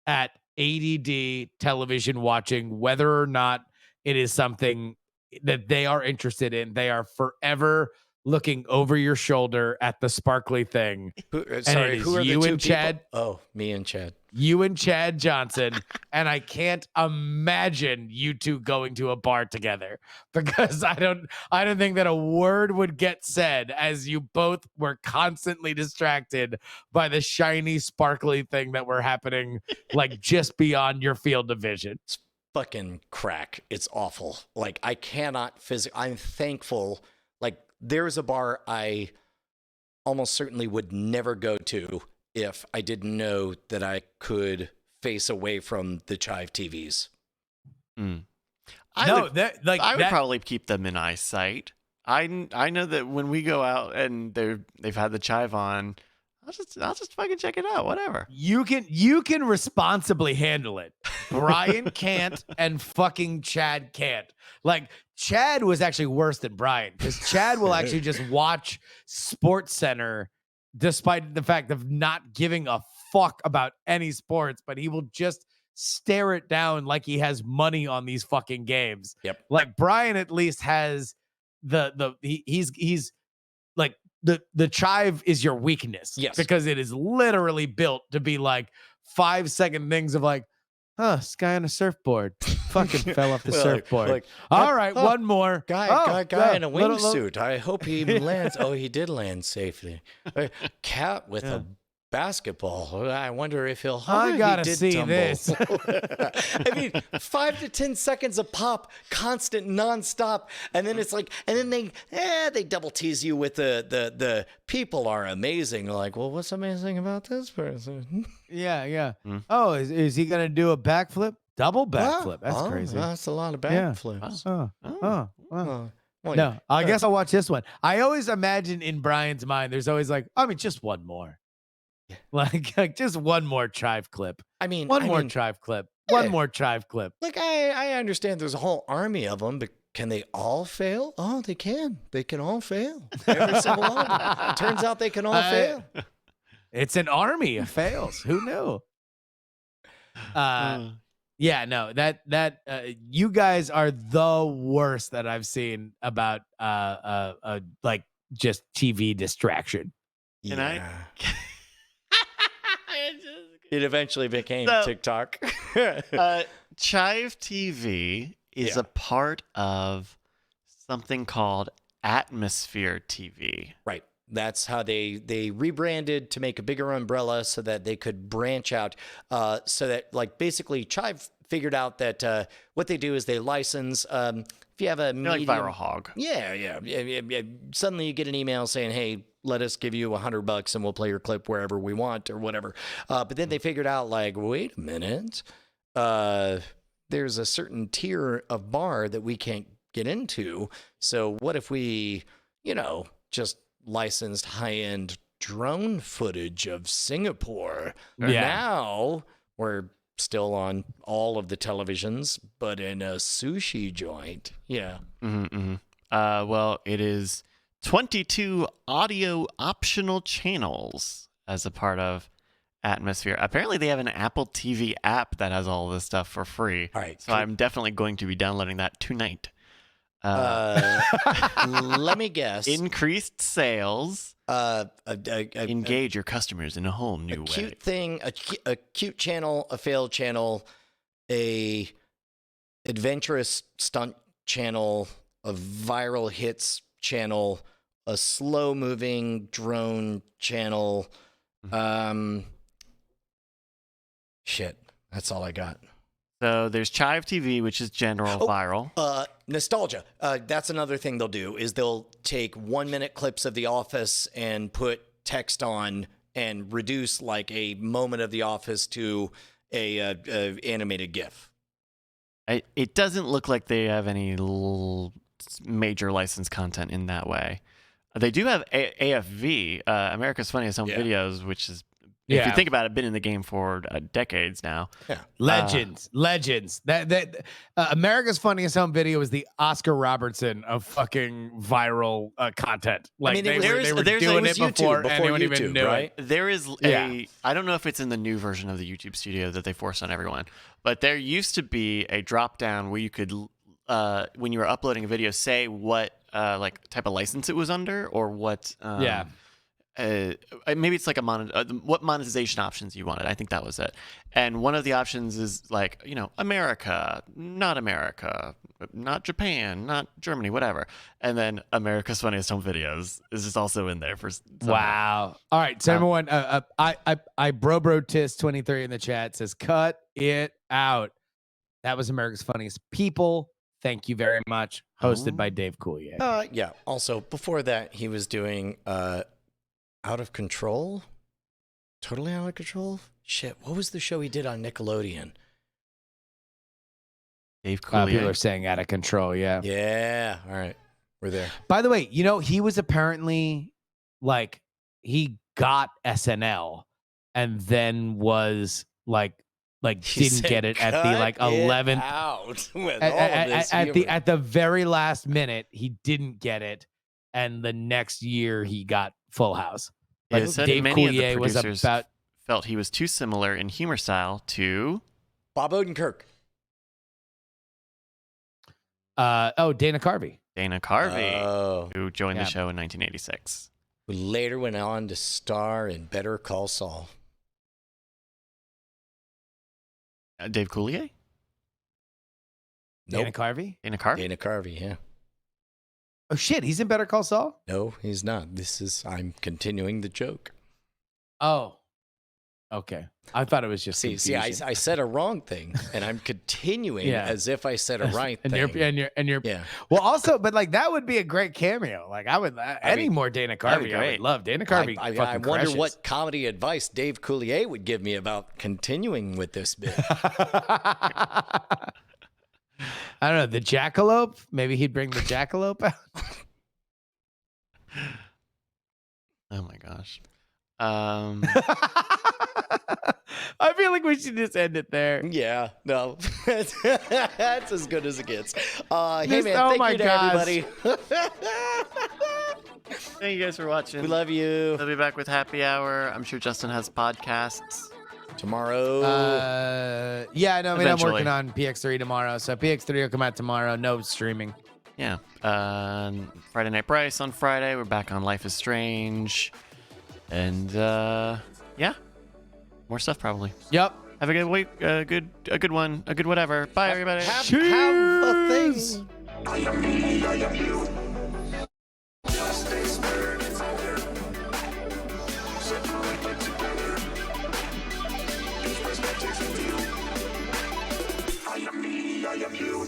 [SPEAKER 2] at ADD television watching, whether or not it is something that they are interested in. They are forever looking over your shoulder at the sparkly thing.
[SPEAKER 1] Sorry, who are the 2 people?
[SPEAKER 2] Chad?
[SPEAKER 1] Oh, me and Chad.
[SPEAKER 2] You and Chad Johnson, and I can't imagine you 2 going to a bar together because I don't think that a word would get said as you both were constantly distracted by the shiny, sparkly thing that were happening like just beyond your field of vision.
[SPEAKER 1] It's fucking crack. It's awful. Like, I cannot I'm thankful. Like, there's a bar I almost certainly would never go to if I didn't know that I could face away from the chive TVs.
[SPEAKER 3] I would probably keep them in eyesight. I know that when we go out and they've had the chive on, I'll just fucking check it out. Whatever.
[SPEAKER 2] You can responsibly handle it. Brian can't, and fucking Chad can't. Like, Chad was actually worse than Brian because Chad will actually just watch Sports Center despite the fact of not giving a fuck about any sports, but he will just stare it down like he has money on these fucking games.
[SPEAKER 1] Yep.
[SPEAKER 2] Like, Brian at least has he's like the chive is your weakness.
[SPEAKER 1] Yes.
[SPEAKER 2] Because it is literally built to be like 5-second things of like, this guy on a surfboard fucking fell off the surfboard.
[SPEAKER 1] Like,
[SPEAKER 2] all right, one more.
[SPEAKER 1] Guy in a wingsuit. I hope he lands. Oh, he did land safely. Cat with a basketball. I wonder if he'll.
[SPEAKER 2] I gotta see this.
[SPEAKER 1] I mean, 5 to 10 seconds a pop, constant, nonstop, and then it's like, and then they double tease you with the people are amazing. Like, well, what's amazing about this person?
[SPEAKER 2] Yeah. Oh, is he gonna do a backflip? Double backflip. That's crazy.
[SPEAKER 1] That's a lot of backflips.
[SPEAKER 2] No, I guess I'll watch this one. I always imagine in Brian's mind, there's always like, just one more. Like just one more chive clip. One more chive clip. Like,
[SPEAKER 1] I understand there's a whole army of them, but can they all fail? Oh, they can. They can all fail. Every single one of them. Turns out they can all fail.
[SPEAKER 2] It's an army of fails. Who knew? Yeah, no, that you guys are the worst that I've seen about like just TV distraction.
[SPEAKER 1] Yeah. It eventually became TikTok.
[SPEAKER 3] Chive TV is a part of something called Atmosphere TV.
[SPEAKER 1] Right. That's how they rebranded to make a bigger umbrella so that they could branch out. So that, like, basically Chive figured out that what they do is they license. If you have a medium,
[SPEAKER 3] like Viral Hog.
[SPEAKER 1] Yeah. Suddenly you get an email saying, hey, let us give you $100 and we'll play your clip wherever we want or whatever. But then they figured out, like, wait a minute, there's a certain tier of bar that we can't get into. So what if we, just licensed high-end drone footage of Singapore?
[SPEAKER 2] Yeah.
[SPEAKER 1] Now we're still on all of the televisions, but in a sushi joint. Yeah.
[SPEAKER 3] Well, it is 22 audio optional channels as a part of Atmosphere. Apparently, they have an Apple TV app that has all this stuff for free.
[SPEAKER 1] All right.
[SPEAKER 3] So I'm definitely going to be downloading that tonight.
[SPEAKER 1] Let me guess.
[SPEAKER 3] Increased sales. Engage your customers in a whole new way.
[SPEAKER 1] Cute thing, a cute channel, a failed channel, a adventurous stunt channel, a viral hits channel, a slow moving drone channel. Shit, that's all I got.
[SPEAKER 3] So there's Chive TV, which is general viral.
[SPEAKER 1] nostalgia. That's another thing they'll do is they'll take 1 minute clips of The Office and put text on and reduce like a moment of The Office to a animated GIF.
[SPEAKER 3] It doesn't look like they have any major licensed content in that way. They do have AFV, America's Funniest Home Videos, which is, if you think about it, been in the game for decades now.
[SPEAKER 1] Yeah.
[SPEAKER 2] Legends. That America's Funniest Home Video is the Oscar Robertson of fucking viral content. Like, they were doing it before anyone even knew it.
[SPEAKER 3] There is I don't know if it's in the new version of the YouTube Studio that they forced on everyone, but there used to be a drop down where you could, when you were uploading a video, say what like type of license it was under, or what. Maybe it's like what monetization options you wanted. I think that was it. And one of the options is like, America, not Japan, not Germany, whatever. And then America's Funniest Home Videos is just also in there for
[SPEAKER 2] wow. All right. So number one, I Bro-Bro-Tis 23 in the chat says, cut it out. That was America's Funniest People. Thank you very much. Hosted by Dave Coulier.
[SPEAKER 1] Yeah. Also, before that, he was doing Out of Control? Totally Out of Control? Shit, what was the show he did on Nickelodeon?
[SPEAKER 3] Dave Coulier.
[SPEAKER 2] People are saying Out of Control, yeah.
[SPEAKER 1] Yeah, all right. We're there.
[SPEAKER 2] By the way, he was apparently, like, he got SNL and then was, like didn't get it at the, 11th.
[SPEAKER 1] Out with
[SPEAKER 2] at the very last minute, he didn't get it. And the next year, he got Full House.
[SPEAKER 3] Like,
[SPEAKER 2] it said Dave Coulier was about
[SPEAKER 3] felt he was too similar in humor style to
[SPEAKER 1] Bob Odenkirk.
[SPEAKER 2] Dana Carvey.
[SPEAKER 3] Dana Carvey, who joined the show in 1986.
[SPEAKER 1] Who later went on to star in Better Call Saul.
[SPEAKER 3] Dave Coulier?
[SPEAKER 2] Dana Carvey?
[SPEAKER 3] Dana Carvey?
[SPEAKER 1] Dana Carvey, yeah.
[SPEAKER 2] Oh, shit. He's in Better Call Saul?
[SPEAKER 1] No, he's not. I'm continuing the joke.
[SPEAKER 2] Oh. Okay. I thought it was just
[SPEAKER 1] See, I said a wrong thing, and I'm continuing as if I said a right thing.
[SPEAKER 2] And you're Well, also, but like that would be a great cameo. Like I would more Dana Carvey. I would love Dana Carvey.
[SPEAKER 1] I wonder what comedy advice Dave Coulier would give me about continuing with this bit.
[SPEAKER 2] I don't know, the jackalope. Maybe he'd bring the jackalope out.
[SPEAKER 3] Oh my gosh.
[SPEAKER 2] I feel like we should just end it there.
[SPEAKER 1] Yeah, no, that's as good as it gets. Hey man,
[SPEAKER 2] oh
[SPEAKER 1] thank you to everybody.
[SPEAKER 3] Thank you guys for watching.
[SPEAKER 1] We love you.
[SPEAKER 3] We'll be back with Happy Hour. I'm sure Justin has podcasts
[SPEAKER 1] tomorrow.
[SPEAKER 2] Yeah, no, I mean, I'm working on PX3 tomorrow, so PX3 will come out tomorrow. No streaming.
[SPEAKER 3] Yeah. Friday Night Bryce on Friday. We're back on Life is Strange. And yeah, more stuff probably.
[SPEAKER 2] Yep.
[SPEAKER 3] Have a good week. A good one. A good whatever. Bye, everybody.
[SPEAKER 1] Have a thing.
[SPEAKER 4] I am me, I am you. Justice, burn, it's over. Separated together. Use perspectives in view. I am me, I am you.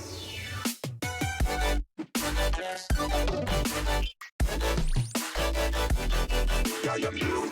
[SPEAKER 4] I am you.